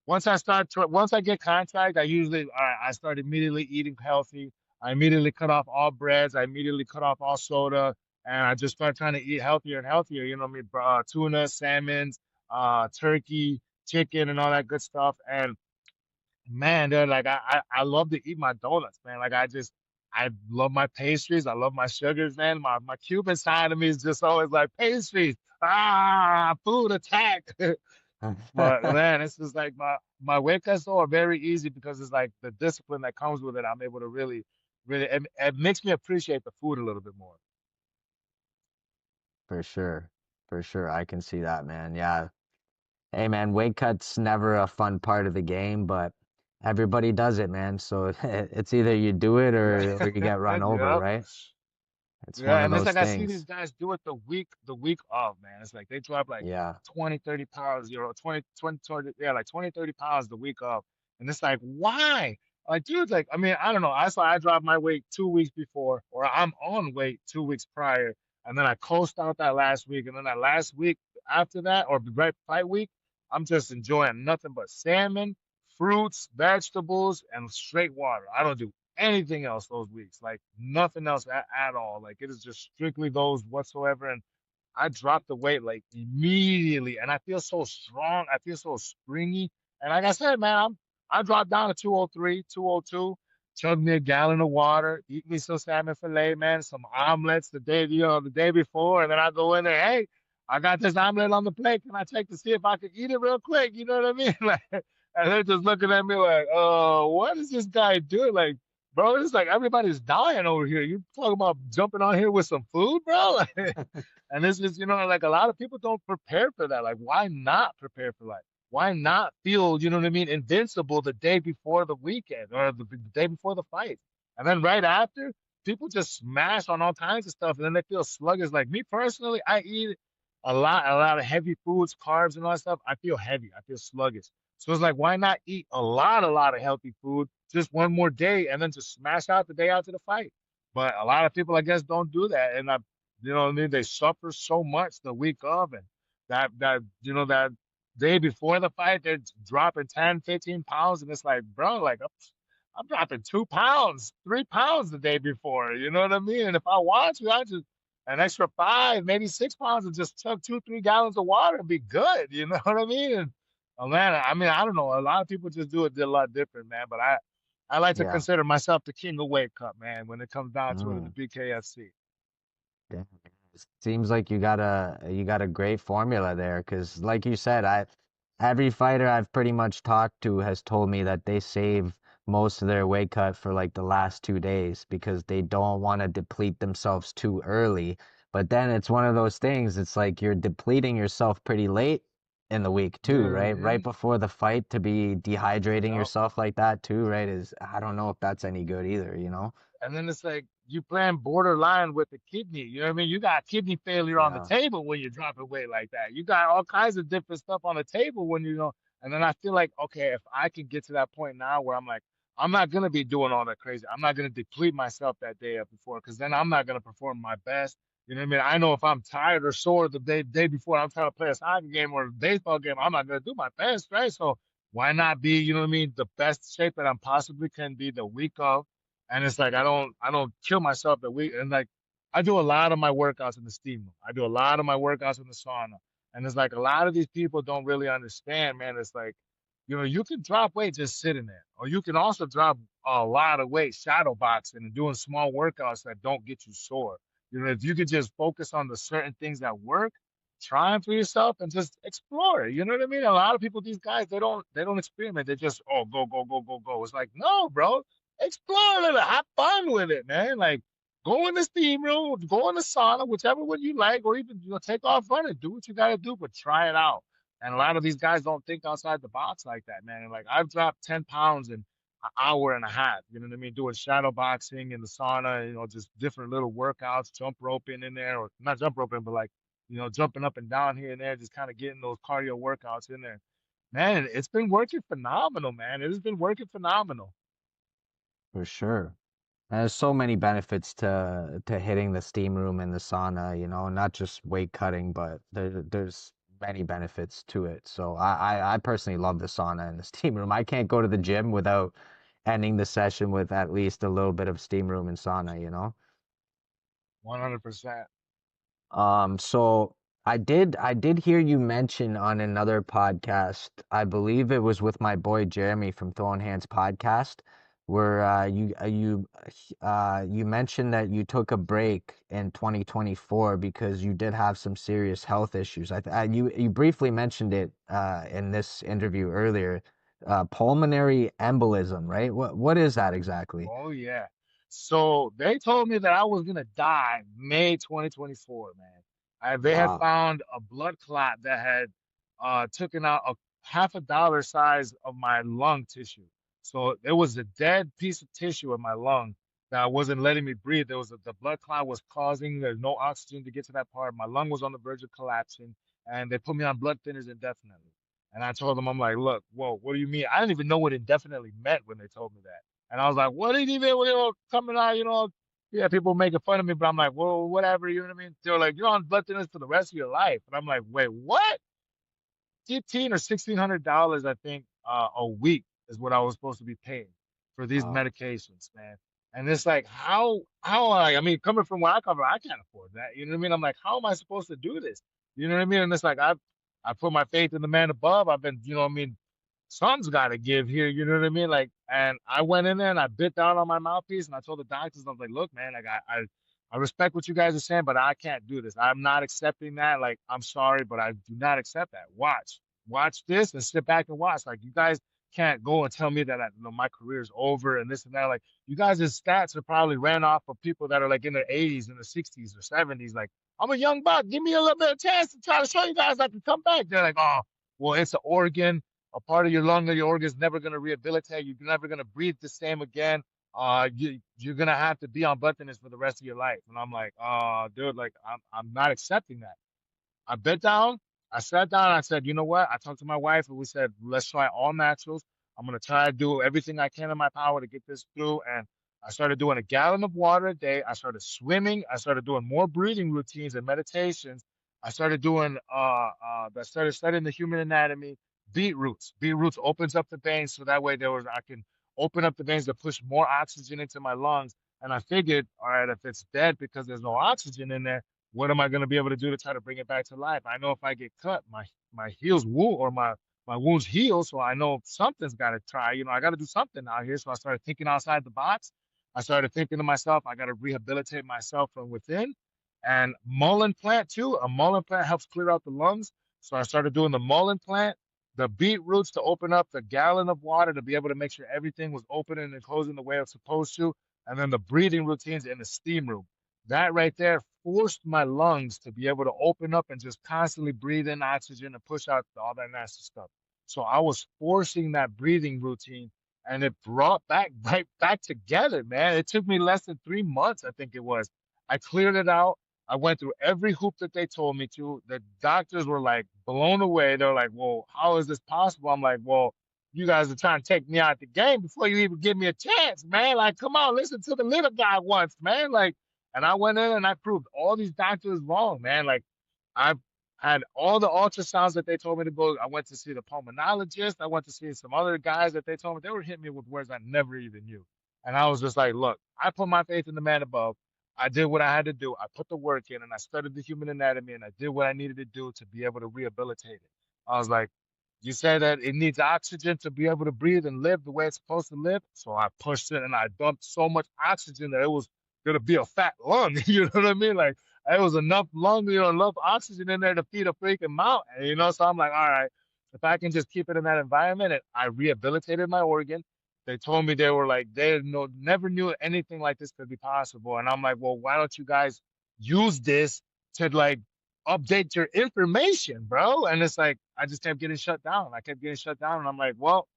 Once I get contact, I usually, all right, I start immediately eating healthy. I immediately cut off all breads. I immediately cut off all soda, and I just start trying to eat healthier and healthier. You know what I mean? Tuna, salmons, turkey, chicken, and all that good stuff. And man, dude, like I love to eat my donuts, man. Like I love my pastries. I love my sugars, man. My Cuban side of me is just always like pastries. Ah, food attack. But man, it's just like my weight cuts though are very easy because it's like the discipline that comes with it. I'm able to really it makes me appreciate the food a little bit more. For sure. For sure. I can see that, man. Yeah. Hey, man, weight cut's never a fun part of the game, but everybody does it, man. So it's either you do it Yeah. or you get run over, Yep. right? It's one Yeah, of and it's those like I see these things. guys do it the week of, man. It's like they drop like Yeah. 20, 30 pounds, 20, yeah, like 20, 30 pounds the week of. And it's like, why? Like, dude, like, I mean, I don't know. I saw I dropped my weight 2 weeks before, or I'm on weight 2 weeks prior, and then I coast out that last week, and then that last week after that, or right fight week, I'm just enjoying nothing but salmon, fruits, vegetables, and straight water. I don't do anything else those weeks, like nothing else at all. Like it is just strictly those whatsoever. And I dropped the weight like immediately, and I feel so strong. I feel so springy. And like I said, man, I dropped down to 203, 202. Chug me a gallon of water, eat me some salmon fillet, man, some omelets the day before, and then I go in there, hey, I got this omelet on the plate. Can I check to see if I can eat it real quick? You know what I mean? Like, and they're just looking at me like, what is this guy doing? Like, bro, it's like everybody's dying over here. You talking about jumping on here with some food, bro? Like, and this is, like a lot of people don't prepare for that. Like, why not prepare for that? Why not feel, you know what I mean, invincible the day before the weekend or the day before the fight? And then right after, people just smash on all kinds of stuff and then they feel sluggish. Like me personally, I eat a lot of heavy foods, carbs and all that stuff. I feel heavy. I feel sluggish. So it's like, why not eat a lot of healthy food just one more day and then just smash out the day after the fight? But a lot of people, I guess, don't do that. And you know what I mean? They suffer so much the week of, and that day before the fight, they're dropping 10, 15 pounds, and it's like, bro, like I'm dropping 2 pounds, 3 pounds the day before. You know what I mean? And if I want to, I just an extra 5, maybe 6 pounds, and just chug 2, 3 gallons of water and be good. You know what I mean? And oh man, I mean, I don't know. A lot of people just do it a lot different, man. But I like to Yeah. consider myself the king of weight cut, man. When it comes down to it in the Mm. BKFC. Damn. Seems like you got a great formula there, because like you said, every fighter I've pretty much talked to has told me that they save most of their weight cut for like the last 2 days because they don't want to deplete themselves too early. But then it's one of those things, it's like you're depleting yourself pretty late in the week too, right? Right Hmm. before the fight to be dehydrating Yep. yourself like that too, right? Is I don't know if that's any good either, you know? And then it's like you playing borderline with the kidney. You know what I mean? You got kidney failure on the Yeah. table when you're dropping weight like that. You got all kinds of different stuff on the table when you know. And then I feel like, okay, if I can get to that point now where I'm like, I'm not gonna be doing all that crazy. I'm not gonna deplete myself that day up before, because then I'm not gonna perform my best. You know what I mean? I know if I'm tired or sore the day before I'm trying to play a soccer game or a baseball game, I'm not gonna do my best, right? So why not be, you know what I mean, the best shape that I'm possibly can be the week of, and it's like I don't kill myself that week. And like I do a lot of my workouts in the steam room. I do a lot of my workouts in the sauna. And it's like a lot of these people don't really understand, man. It's like, you can drop weight just sitting there, or you can also drop a lot of weight shadow boxing and doing small workouts that don't get you sore. If you could just focus on the certain things that work, try them for yourself and just explore. You know what I mean? A lot of people, these guys, they don't experiment. They just, oh, go, go, go, go, go. It's like, no, bro, explore a little, have fun with it, man. Like go in the steam room, go in the sauna, whichever one you like, or even take off running, do what you gotta do, but try it out. And a lot of these guys don't think outside the box like that, man. And like I've dropped 10 pounds in an hour and a half, you know what I mean? Doing shadow boxing in the sauna, just different little workouts, jump roping in there, or not jump roping, but like, jumping up and down here and there, just kind of getting those cardio workouts in there. Man, it's been working phenomenal, man. It has been working phenomenal. For sure. There's so many benefits to hitting the steam room and the sauna, you know, not just weight cutting, but there's many benefits to it. So I personally love the sauna and the steam room. I can't go to the gym without ending the session with at least a little bit of steam room and sauna, you know? 100%. So I did hear you mention on another podcast, I believe it was with my boy Jeremy from Throwing Hands podcast, where you mentioned that you took a break in 2024 because you did have some serious health issues. You briefly mentioned it in this interview earlier, pulmonary embolism, right? What is that exactly? Oh yeah. So they told me that I was gonna die May 2024, man. They had Wow. found a blood clot that had taken out a half a dollar size of my lung tissue. So there was a dead piece of tissue in my lung that wasn't letting me breathe. The blood clot was causing there's no oxygen to get to that part. My lung was on the verge of collapsing, and they put me on blood thinners indefinitely. And I told them, I'm like, look, whoa, what do you mean? I didn't even know what indefinitely meant when they told me that. And I was like, what did he mean? Coming out, yeah, people making fun of me, but I'm like, well, whatever, you know what I mean? They were like, you're on blood thinners for the rest of your life. And I'm like, wait, what? 15 or $1,600, I think, a week is what I was supposed to be paying for these Wow. medications, man. And it's like, I mean, coming from where I come from, I can't afford that. You know what I mean? I'm like, how am I supposed to do this? You know what I mean? And it's like, I put my faith in the man above. I've been, what I mean, something's got to give here. You know what I mean? Like, and I went in there and I bit down on my mouthpiece and I told the doctors, I was like, look, man, like I respect what you guys are saying, but I can't do this. I'm not accepting that. Like, I'm sorry, but I do not accept that. Watch this and sit back and watch. Like, you guys can't go and tell me that my career is over and this and that. Like, you guys' stats are probably ran off of people that are like in their 80s and the 60s or 70s. Like, I'm a young buck. Give me a little bit of chance to try to show you guys I can come back. They're like, oh, well, it's an organ. A part of your lung or your organ is never going to rehabilitate. You're never going to breathe the same again. You're gonna have to be on blood thinners for the rest of your life. And I'm like, dude, like I'm not accepting that. I bit down. I sat down. And I said, you know what? I talked to my wife and we said, let's try all naturals. I'm gonna try to do everything I can in my power to get this through. And I started doing a gallon of water a day. I started swimming. I started doing more breathing routines and meditations. I started studying the human anatomy. Beetroots. Beetroots opens up the veins so that way I can open up the veins to push more oxygen into my lungs. And I figured, all right, if it's dead because there's no oxygen in there, what am I going to be able to do to try to bring it back to life? I know if I get cut, my heels wound or my wounds heal, so I know something's got to try. I got to do something out here. So I started thinking outside the box. I started thinking to myself, I got to rehabilitate myself from within. And mullein plant too. A mullein plant helps clear out the lungs. So I started doing the mullein plant. the beetroots to open up the gallon of water to be able to make sure everything was opening and closing the way it's supposed to, and then the breathing routines in the steam room. That right there forced my lungs to be able to open up and just constantly breathe in oxygen and push out all that nasty stuff. So I was forcing that breathing routine, and it brought back right back together, man. It took me less than 3 months, I think it was. I cleared it out. I went through every hoop that they told me to. The doctors were like blown away. They're like, "Well, how is this possible?" I'm like, "Well, you guys are trying to take me out the game before you even give me a chance, man. Like, come on, listen to the little guy once, man." Like, and I went in and I proved all these doctors wrong, man. Like, I had all the ultrasounds that they told me to go. I went to see the pulmonologist. I went to see some other guys that they told me they were hitting me with words I never even knew. And I was just like, look, I put my faith in the man above. I did what I had to do. I put the work in and I studied the human anatomy and I did what I needed to do to be able to rehabilitate it. I was like, you said that it needs oxygen to be able to breathe and live the way it's supposed to live. So I pushed it and I dumped so much oxygen that it was gonna be a fat lung. You know what I mean? Like it was enough lung, enough oxygen in there to feed a freaking mountain. So I'm like, all right, if I can just keep it in that environment, and I rehabilitated my organ. They told me they were like never knew anything like this could be possible, and I'm like, well, why don't you guys use this to like update your information, bro? And it's like I just kept getting shut down. I kept getting shut down, and I'm like, well,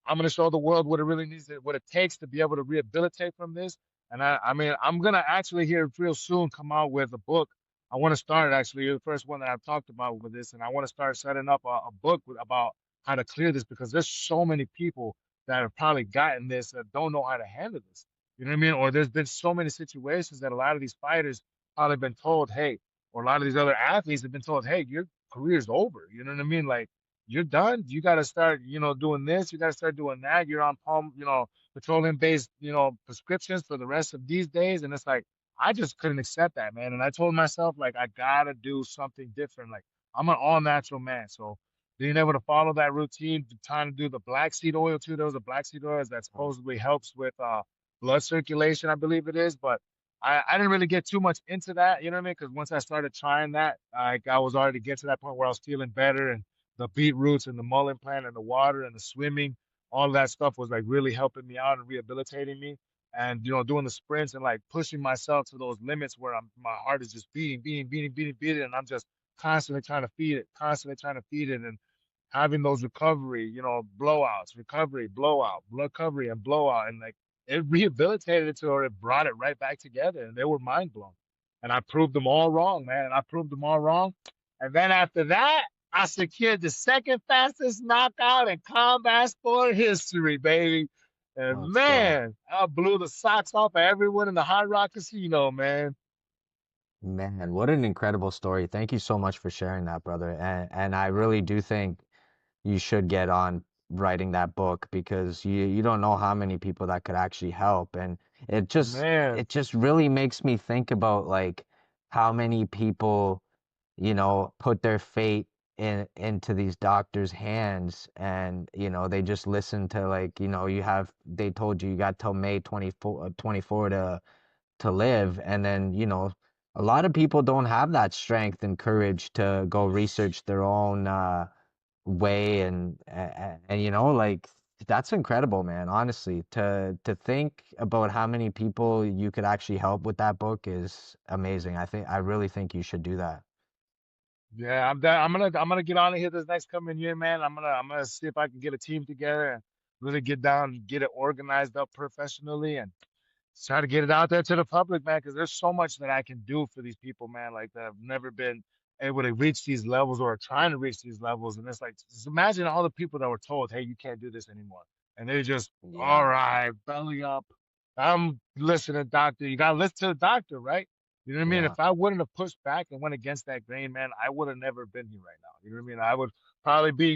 I'm going to show the world what it really needs, what it takes to be able to rehabilitate from this. And I mean, I'm going to actually here real soon come out with a book. I want to start actually. You're the first one that I've talked about with this, and I want to start setting up a book about how to clear this because there's so many people that have probably gotten this that don't know how to handle this. You know what I mean? Or there's been so many situations that a lot of these fighters probably been told, hey, or a lot of these other athletes have been told, hey, your career's over. You know what I mean? Like you're done. You got to start, doing this. You got to start doing that. You're on petroleum based, prescriptions for the rest of these days. And it's like, I just couldn't accept that, man. And I told myself, like, I got to do something different. Like, I'm an all natural man. So being able to follow that routine, trying to do the black seed oil too. There was a black seed oil that supposedly helps with blood circulation, I believe it is. But I didn't really get too much into that, you know what I mean? Because once I started trying that, I was already getting to that point where I was feeling better and the beetroots and the mullein plant and the water and the swimming, all of that stuff was like really helping me out and rehabilitating me. And doing the sprints and like pushing myself to those limits where my heart is just beating, beating, beating, beating, beating, and I'm just constantly trying to feed it, constantly trying to feed it, and having those recovery, blowouts, recovery, blowout, recovery, and blowout, and like it rehabilitated it to where it brought it right back together, and they were mind blown. And I proved them all wrong, man. And I proved them all wrong. And then after that, I secured the second fastest knockout in combat sport history, baby. And Let's go. man, I blew the socks off of everyone in the Hard Rock Casino, man. Man, what an incredible story. Thank you so much for sharing that, brother. And I really do think you should get on writing that book because you don't know how many people that could actually help. And it just Man, it just really makes me think about like how many people, put their fate into these doctors' hands and, they just listen to like, they told you got till May 24 to live. And then, a lot of people don't have that strength and courage to go research their own way and like that's incredible, man. Honestly, to think about how many people you could actually help with that book is amazing. I really think you should do that. yeah, I'm gonna get on it here this next coming year, man. I'm gonna see if I can get a team together and really get down and get it organized up professionally and try to get it out there to the public, man, because there's so much that I can do for these people, man, like that have never been able to reach these levels or are trying to reach these levels. And it's like, just imagine all the people that were told, hey, you can't do this anymore. And they just, all Yeah, right, belly up. I'm listening, doctor. You got to listen to the doctor, right? You know what I mean? yeah, If I wouldn't have pushed back and went against that grain, man, I would have never been here right now. You know what I mean? I would probably be,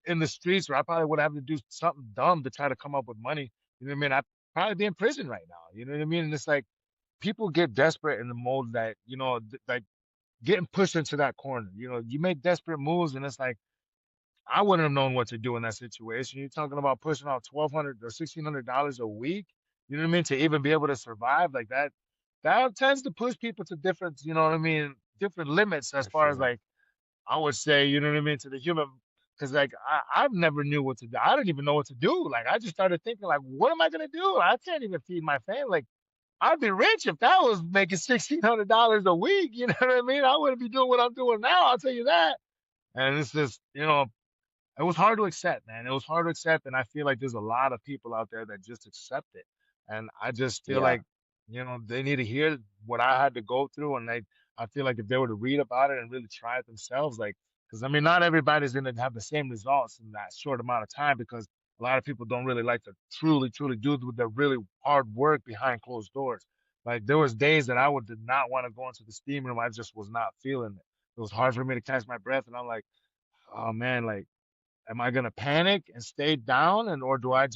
in the streets, or I probably would have to do something dumb to try to come up with money. You know what I mean? I probably be in prison right now. You know what I mean? And it's like people get desperate in the mode that, like getting pushed into that corner. You make desperate moves, and it's like I wouldn't have known what to do in that situation. You're talking about pushing out $1,200 or $1,600 a week. You know what I mean? To even be able to survive like that, that tends to push people to different, you know what I mean, different limits as for far as sure. like I would say, you know what I mean, to the human. because like I've never knew what to do. I didn't even know what to do. Like I just started thinking like, what am I gonna do? I can't even feed my family. Like I'd be rich if that was making $1,600 a week. You know what I mean? I wouldn't be doing what I'm doing now. I'll tell you that. And it's just, it was hard to accept, man. It was hard to accept, and I feel like there's a lot of people out there that just accept it. And I just feel Yeah. like, they need to hear what I had to go through, and I feel like if they were to read about it and really try it themselves, like, because I mean, not everybody's gonna have the same results in that short amount of time because a lot of people don't really like to truly, truly do the really hard work behind closed doors. Like there was days that I would did not want to go into the steam room. I just was not feeling it. It was hard for me to catch my breath, and I'm like, oh man, like am I gonna panic and stay down, and or do I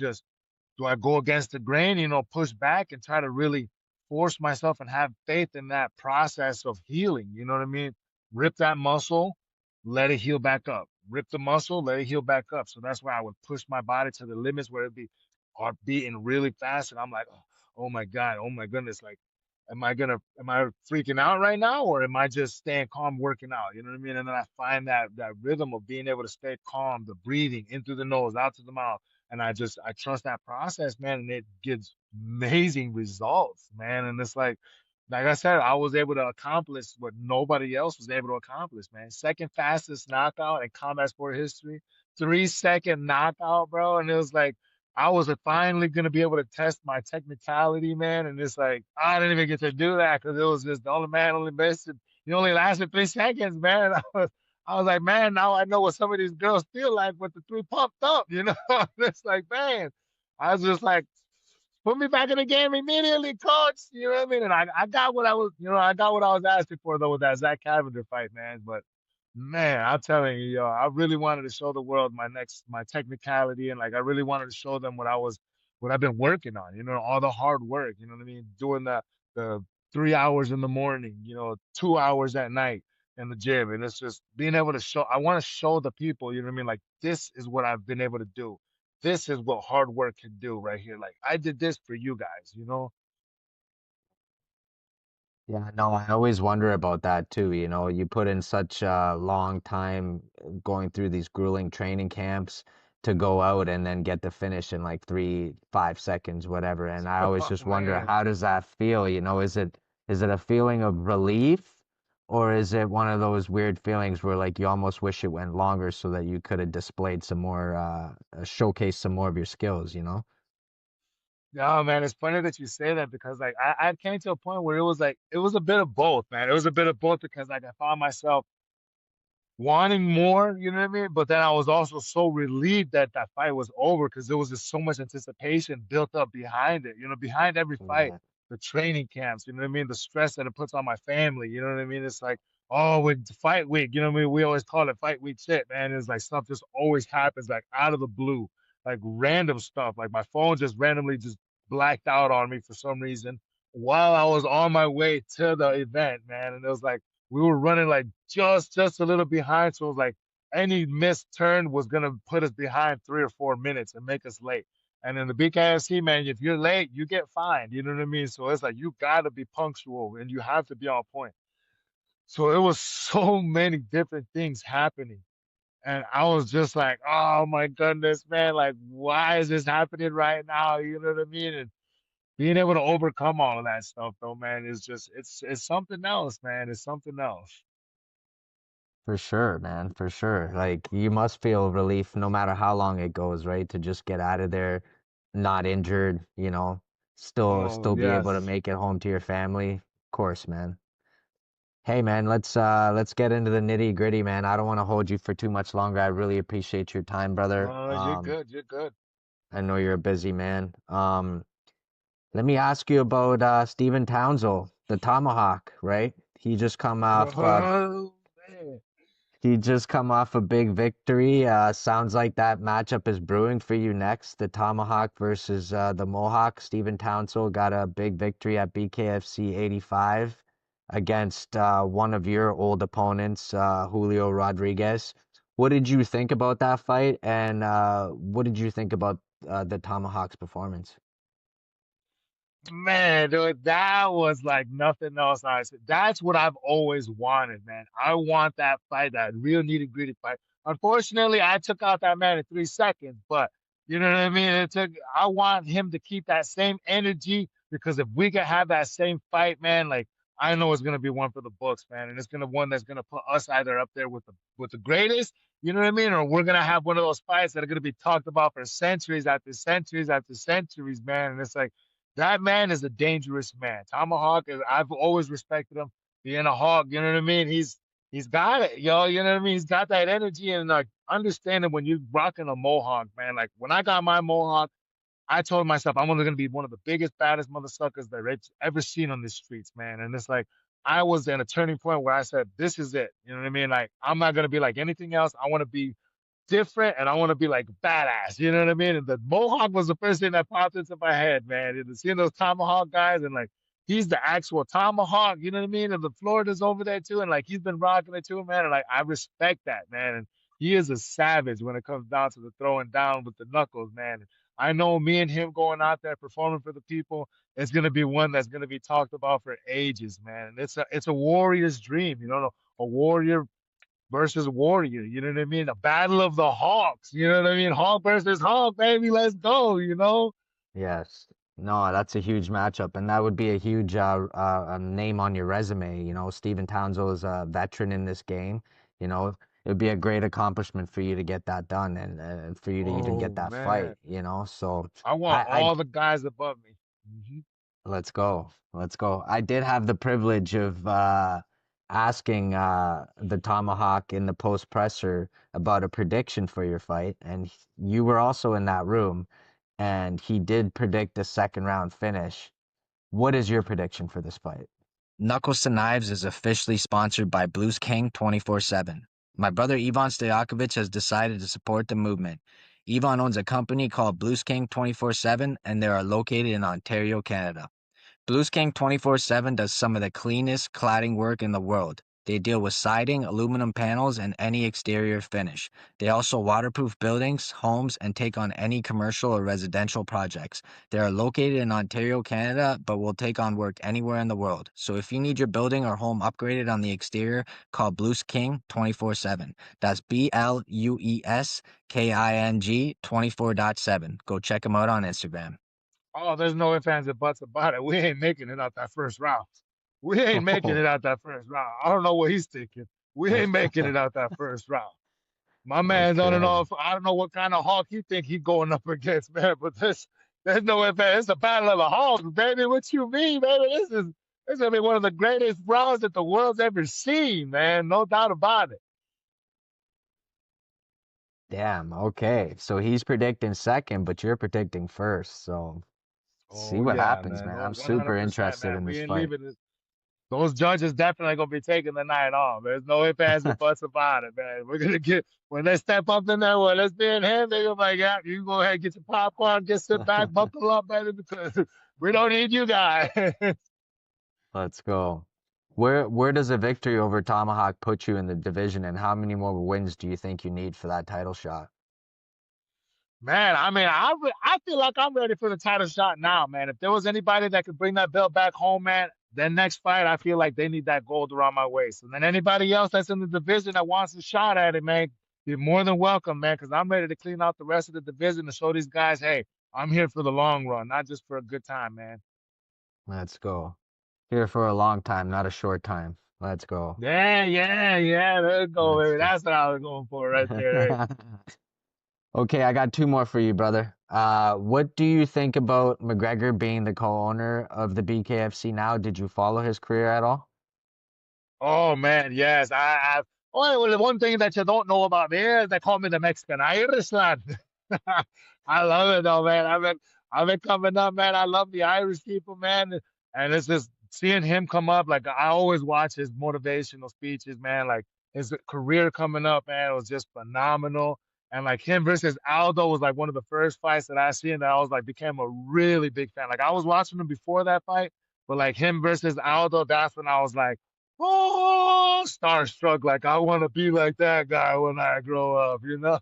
go against the grain, push back and try to really force myself and have faith in that process of healing? You know what I mean? Rip that muscle, let it heal back up. Rip the muscle, let it heal back up. So that's why I would push my body to the limits where it'd be heart beating really fast, and I'm like, oh my God, oh my goodness, like am I freaking out right now, or am I just staying calm working out? You know what I mean? And then I find that rhythm of being able to stay calm, the breathing in through the nose, out to the mouth. And I trust that process, man, and it gives amazing results, man. And it's like I said, I was able to accomplish what nobody else was able to accomplish, man. Second fastest knockout in combat sport history, 3 second knockout, bro. And it was like I was finally gonna be able to test my technicality, man. And it's like I didn't even get to do that because it was just the only man only lasted. You only lasted 3 seconds, man. I was like, man, now I know what some of these girls feel like with the three pumped up, you know? It's like, man, I was just like, put me back in the game immediately, coach. You know what I mean? And I got what I got what I was asking for though with that Zach Cavender fight, man. But man, I'm telling you, yo, I really wanted to show the world my technicality, and like I really wanted to show them what I've been working on, all the hard work, you know what I mean? Doing the 3 hours in the morning, 2 hours at night in the gym. And it's just being able to I want to show the people, you know what I mean? Like this is what I've been able to do. This is what hard work can do right here. Like I did this for you guys. Yeah, no, I always wonder about that too. You put in such a long time going through these grueling training camps to go out and then get the finish in like 5 seconds, whatever. And I always Oh just wonder, man. how does that feel? Is it a feeling of relief, or is it one of those weird feelings where like you almost wish it went longer so that you could have displayed some more, showcased some more of your skills, you know? No, man, it's funny that you say that because like I came to a point where it was a bit of both, man. It was a bit of both because like I found myself wanting more, you know what I mean? But then I was also so relieved that that fight was over because there was just so much anticipation built up behind it, behind every fight, Yeah, the training camps, you know what I mean? The stress that it puts on my family, you know what I mean? It's like, oh, with fight week, you know what I mean? We always call it fight week shit, man. It's like stuff just always happens like out of the blue, like random stuff. Like my phone just randomly just blacked out on me for some reason while I was on my way to the event, man. And it was like, we were running like just a little behind. So it was like any missed turn was gonna put us behind 3 or 4 minutes and make us late. And in the BKFC, man, if you're late, you get fined. You know what I mean? So it's like you gotta be punctual and you have to be on point. So it was so many different things happening. And I was just like, oh my goodness, man, like why is this happening right now? You know what I mean? And being able to overcome all of that stuff though, man, is just it's something else, man. It's something else. for sure, man, for sure. Like you must feel relief no matter how long it goes, right? To just get out of there, not injured, Oh still be able to yes. make it home to your family. Of course, man. Hey man, let's get into the nitty gritty, man. I don't want to hold you for too much longer. I really appreciate your time, brother. No, you're good. You're good. I know you're a busy man. Let me ask you about Steven Townsend, the Tomahawk, right? Oh, man. He just come off a big victory. Sounds like that matchup is brewing for you next. The Tomahawk versus the Mohawk. Steven Townsend got a big victory at BKFC 85 against one of your old opponents, Julio Rodriguez. What did you think about that fight, and what did you think about the Tomahawk's performance? Man, dude, that was like nothing else I said. That's what I've always wanted, man. I want that fight, that real nitty gritty fight. Unfortunately, I took out that man in 3 seconds, but you know what I mean? I want him to keep that same energy because if we can have that same fight, man, like I know it's gonna be one for the books, man, and it's gonna one that's gonna put us either up there with the greatest, you know what I mean, or we're gonna have one of those fights that are gonna be talked about for centuries after centuries after centuries, man. And it's like that man is a dangerous man. Tomahawk is I've always respected him being a hawk, you know what I mean? He's got it, yo. You know what I mean? He's got that energy and like understanding when you're rocking a mohawk, man. Like when I got my mohawk, I told myself I'm only gonna be one of the biggest, baddest motherfuckers that I've ever seen on the streets, man. And it's like I was at a turning point where I said, "This is it." You know what I mean? Like I'm not gonna be like anything else. I want to be different and I want to be like badass. You know what I mean? And the Mohawk was the first thing that popped into my head, man. And seeing those Tomahawk guys and like he's the actual Tomahawk, you know what I mean? And the Florida's over there too, and like he's been rocking it too, man. And like I respect that, man. And he is a savage when it comes down to the throwing down with the knuckles, man. I know me and him going out there performing for the people, it's gonna be one that's gonna be talked about for ages, man. And it's a warrior's dream, you know, a warrior versus warrior. You know what I mean? A battle of the Hawks. You know what I mean? Hawk versus Hawk, baby. Let's go. You know? Yes. No, that's a huge matchup, and that would be a huge name on your resume. You know, Stephen Townsend is a veteran in this game. You know, it would be a great accomplishment for you to get that done and for you to even get Oh that fight, man, you know. So I want I all the guys above me. let's go. Let's go. I did have the privilege of asking the Tomahawk in the post presser about a prediction for your fight, and you were also in that room, and he did predict a second round finish. What is your prediction for this fight? Knuckles to Knives is officially sponsored by Blues King 24/7. My brother Ivan Stojakovic has decided to support the movement. Ivan owns a company called Blues King 24/7, and they are located in Ontario, Canada. Blues King 24/7 does some of the cleanest cladding work in the world. They deal with siding, aluminum panels, and any exterior finish. They also waterproof buildings, homes, and take on any commercial or residential projects. They are located in Ontario, Canada, but will take on work anywhere in the world. So if you need your building or home upgraded on the exterior, call Blues King 24/7. That's BLUESKING 24/7. Go check them out on Instagram. Oh, there's no ifs, ands, and buts about it. We ain't making it out that first round. We ain't making it out that first round. I don't know what he's thinking. We ain't making it out that first round. My man's I don't know Okay. if I don't know what kind of hawk he think he's going up against, man. But there's no ifs, ands. It's a battle of the hawks, baby. What you mean, baby? This is gonna be one of the greatest rounds that the world's ever seen, man. No doubt about it. Damn. Okay. So he's predicting second, but you're predicting first. So see Oh what yeah, happens, man. man. Oh, I'm super 100%, interested man. in We this ain't fight. leaving this. Those judges definitely gonna be taking the night off. There's no ifs, ands, or buts about it, man. We're gonna get when they step up in there, well, let's be in him. They're gonna be like, yeah, you go ahead, get your popcorn, just sit back, buckle up, baby, because we don't need you guys. Let's go. Where does a victory over Tomahawk put you in the division, and how many more wins do you think you need for that title shot? Man, I mean, I feel like I'm ready for the title shot now, man. If there was anybody that could bring that belt back home, man, then next fight, I feel like they need that gold around my waist. And then anybody else that's in the division that wants a shot at it, man, you're more than welcome, man, because I'm ready to clean out the rest of the division to show these guys, hey, I'm here for the long run, not just for a good time, man. Let's go. Here for a long time, not a short time. Let's go. Yeah, yeah, yeah. There you go, Let's baby. go. That's what I was going for right there. Okay, I got two more for you, brother. What do you think about McGregor being the co-owner of the BKFC now? Did you follow his career at all? Oh man, yes. Oh, well, the one thing that you don't know about me is they call me the Mexican Irishman. I love it though, man. I've been coming up, man. I love the Irish people, man. And it's just seeing him come up. Like I always watch his motivational speeches, man. Like his career coming up, man, was just phenomenal. And like him versus Aldo was like one of the first fights that I seen that I was like became a really big fan. Like I was watching him before that fight, but like him versus Aldo, that's when I was like, oh, starstruck. Like I want to be like that guy when I grow up, you know?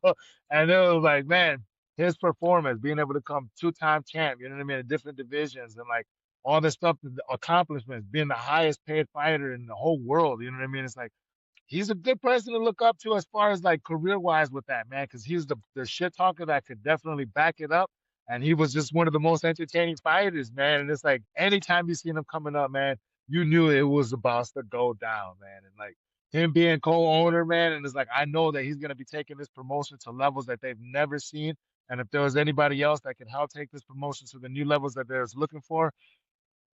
And it was like, man, his performance, being able to come two-time champ, you know what I mean, in different divisions and like all this stuff, the accomplishments, being the highest paid fighter in the whole world, you know what I mean? It's like he's a good person to look up to as far as like career wise with that, man, because he's the shit talker that could definitely back it up. And he was just one of the most entertaining fighters, man. And it's like anytime you seen him coming up, man, you knew it was about to go down, man. And like him being co-owner, man, and it's like I know that he's gonna be taking this promotion to levels that they've never seen. And if there was anybody else that could help take this promotion to the new levels that they're looking for,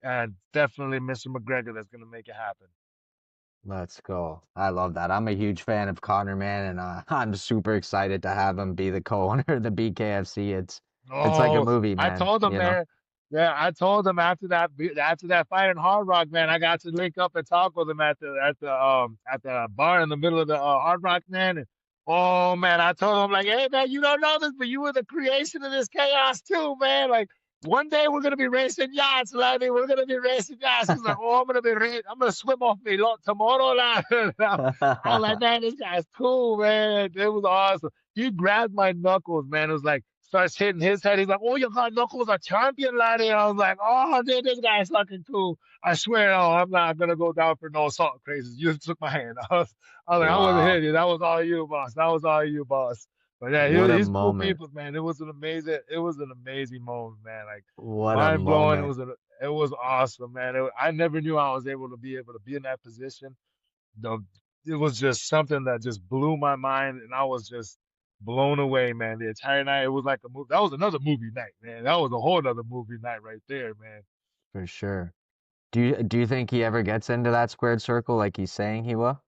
definitely Mr. McGregor that's gonna make it happen. Let's go. I love that. I'm a huge fan of Connor, man, and I'm super excited to have him be the co-owner of the BKFC. It's like a Oh, movie, I man, told him, you know? man. Yeah, I told him after that fight in Hard Rock, man, I got to link up and talk with him at the bar in the middle of the Hard Rock, man. And, oh man, I told him like, hey man, you don't know this, but you were the creation of this chaos too, man. Like one day we're gonna be racing yachts, laddie. We're gonna be racing yachts. He's like, oh, I'm gonna swim off me lot tomorrow, lad. I was like, man, this guy's cool, man. It was awesome. He grabbed my knuckles, man. It was like starts hitting his head. He's like, "Oh, you got knuckles a champion, laddie." I was like, "Oh, dude, this guy's fucking cool." I swear, oh, I'm not gonna go down for no assault crazes. You took my hand. I was like, I wasn't Wow. hitting you. That was all you, boss. That was all you, boss. But yeah, What a he's cool moment. people, man. It was an amazing moment, man. Like What a mind blowing. moment. It was awesome, man. I never knew I was able to be in that position. The it was just something that just blew my mind, and I was just blown away, man. The entire night, it was like a movie. That was another movie night, man. That was a whole other movie night right there, man. For sure. Do you think he ever gets into that squared circle like he's saying he will?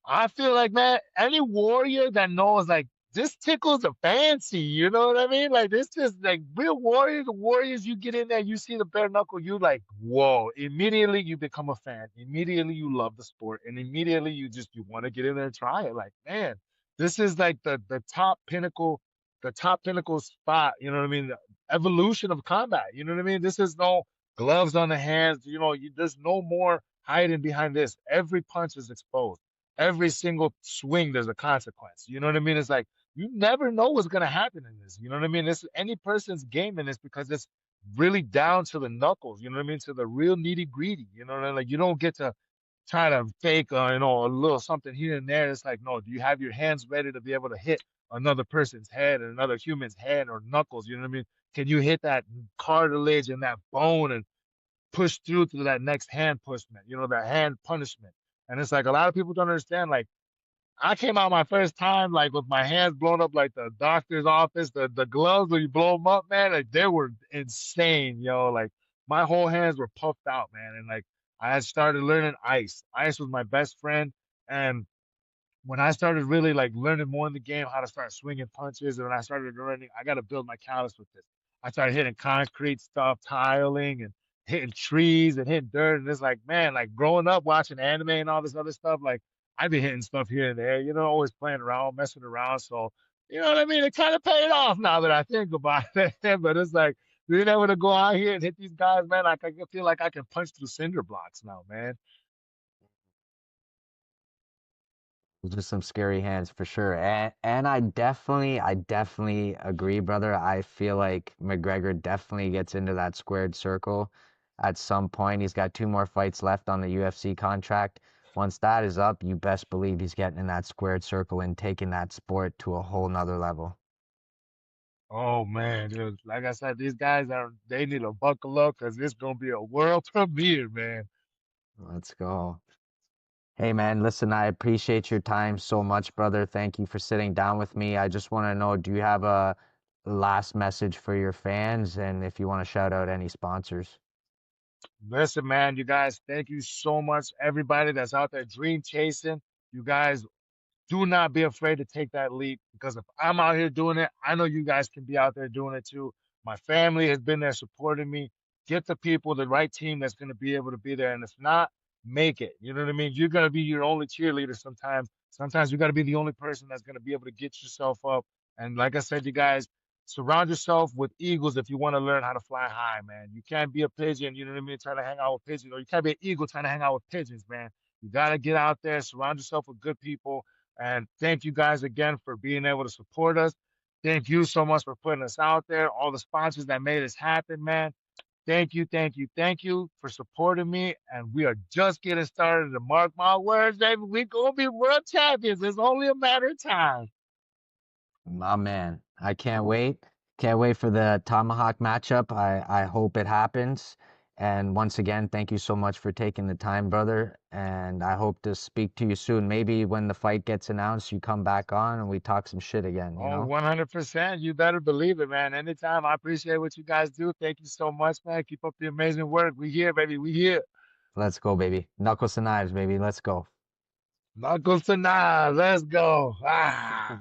I feel like, man, any warrior that knows, like, this tickles a fancy, you know what I mean? Like, this just, like, real warriors, you get in there, you see the bare knuckle, you like, whoa. Immediately, you become a fan. Immediately, you love the sport. And immediately, you want to get in there and try it. Like, man, this is like the top pinnacle spot, you know what I mean? The evolution of combat, you know what I mean? This is no gloves on the hands, there's no more hiding behind this. Every punch is exposed. Every single swing there's a consequence. You know what I mean? It's like you never know what's gonna happen in this. You know what I mean? This any person's game in this because it's really down to the knuckles. You know what I mean? To the real nitty gritty. You know what I mean? Like you don't get to try to fake, a little something here and there. It's like no, do you have your hands ready to be able to hit another person's head and another human's head or knuckles? You know what I mean? Can you hit that cartilage and that bone and push through to that next hand pushment, that hand punishment. And it's like a lot of people don't understand. Like I came out my first time like with my hands blown up like the doctor's office, the gloves when you blow them up, man, like they were insane, yo. Like my whole hands were puffed out, man. And like I had started learning ice. Ice was my best friend, and when I started really like learning more in the game, how to start swinging punches, and when I started learning, I got to build my callus with this. I started hitting concrete stuff, tiling, and hitting trees and hitting dirt. And it's like, man, like growing up watching anime and all this other stuff, like I've been hitting stuff here and there, always playing around, messing around. So, you know what I mean? It kind of paid off now that I think about it. But it's like being able to go out here and hit these guys, man, like I can feel like I can punch through cinder blocks now, man. Just some scary hands for sure. And I definitely agree, brother. I feel like McGregor definitely gets into that squared circle at some point. He's got two more fights left on the UFC contract. Once that is up, you best believe he's getting in that squared circle and taking that sport to a whole nother level. Oh man, dude. Like I said, they need to buckle up because it's gonna be a world premiere, man. Let's go. Hey man, listen, I appreciate your time so much, brother. Thank you for sitting down with me. I just want to know, do you have a last message for your fans and if you want to shout out any sponsors? Listen, man, you guys, thank you so much. Everybody that's out there dream chasing, you guys do not be afraid to take that leap because if I'm out here doing it, I know you guys can be out there doing it too. My family has been there supporting me. Get the people, the right team that's going to be able to be there. And if not, make it. You know what I mean? You're going to be your only cheerleader sometimes. Sometimes you got to be the only person that's going to be able to get yourself up. And like I said, you guys, surround yourself with eagles if you want to learn how to fly high, man. You can't be a pigeon, you know what I mean, trying to hang out with pigeons, or you can't be an eagle trying to hang out with pigeons, man. You got to get out there, surround yourself with good people, and thank you guys again for being able to support us. Thank you so much for putting us out there. All the sponsors that made us happen, man. Thank you, thank you, thank you for supporting me. And we are just getting started. To mark my words, baby, we gonna be world champions. It's only a matter of time. My man, I can't wait. Can't wait for the Tomahawk matchup. I hope it happens. And once again, thank you so much for taking the time, brother. And I hope to speak to you soon. Maybe when the fight gets announced, you come back on and we talk some shit again, you Oh, know? 100%. You better believe it, man. Anytime. I appreciate what you guys do. Thank you so much, man. Keep up the amazing work. We here, baby. We here. Let's go, baby. Knuckles to knives, baby. Let's go. Knuckles to nine. Let's go. Ah.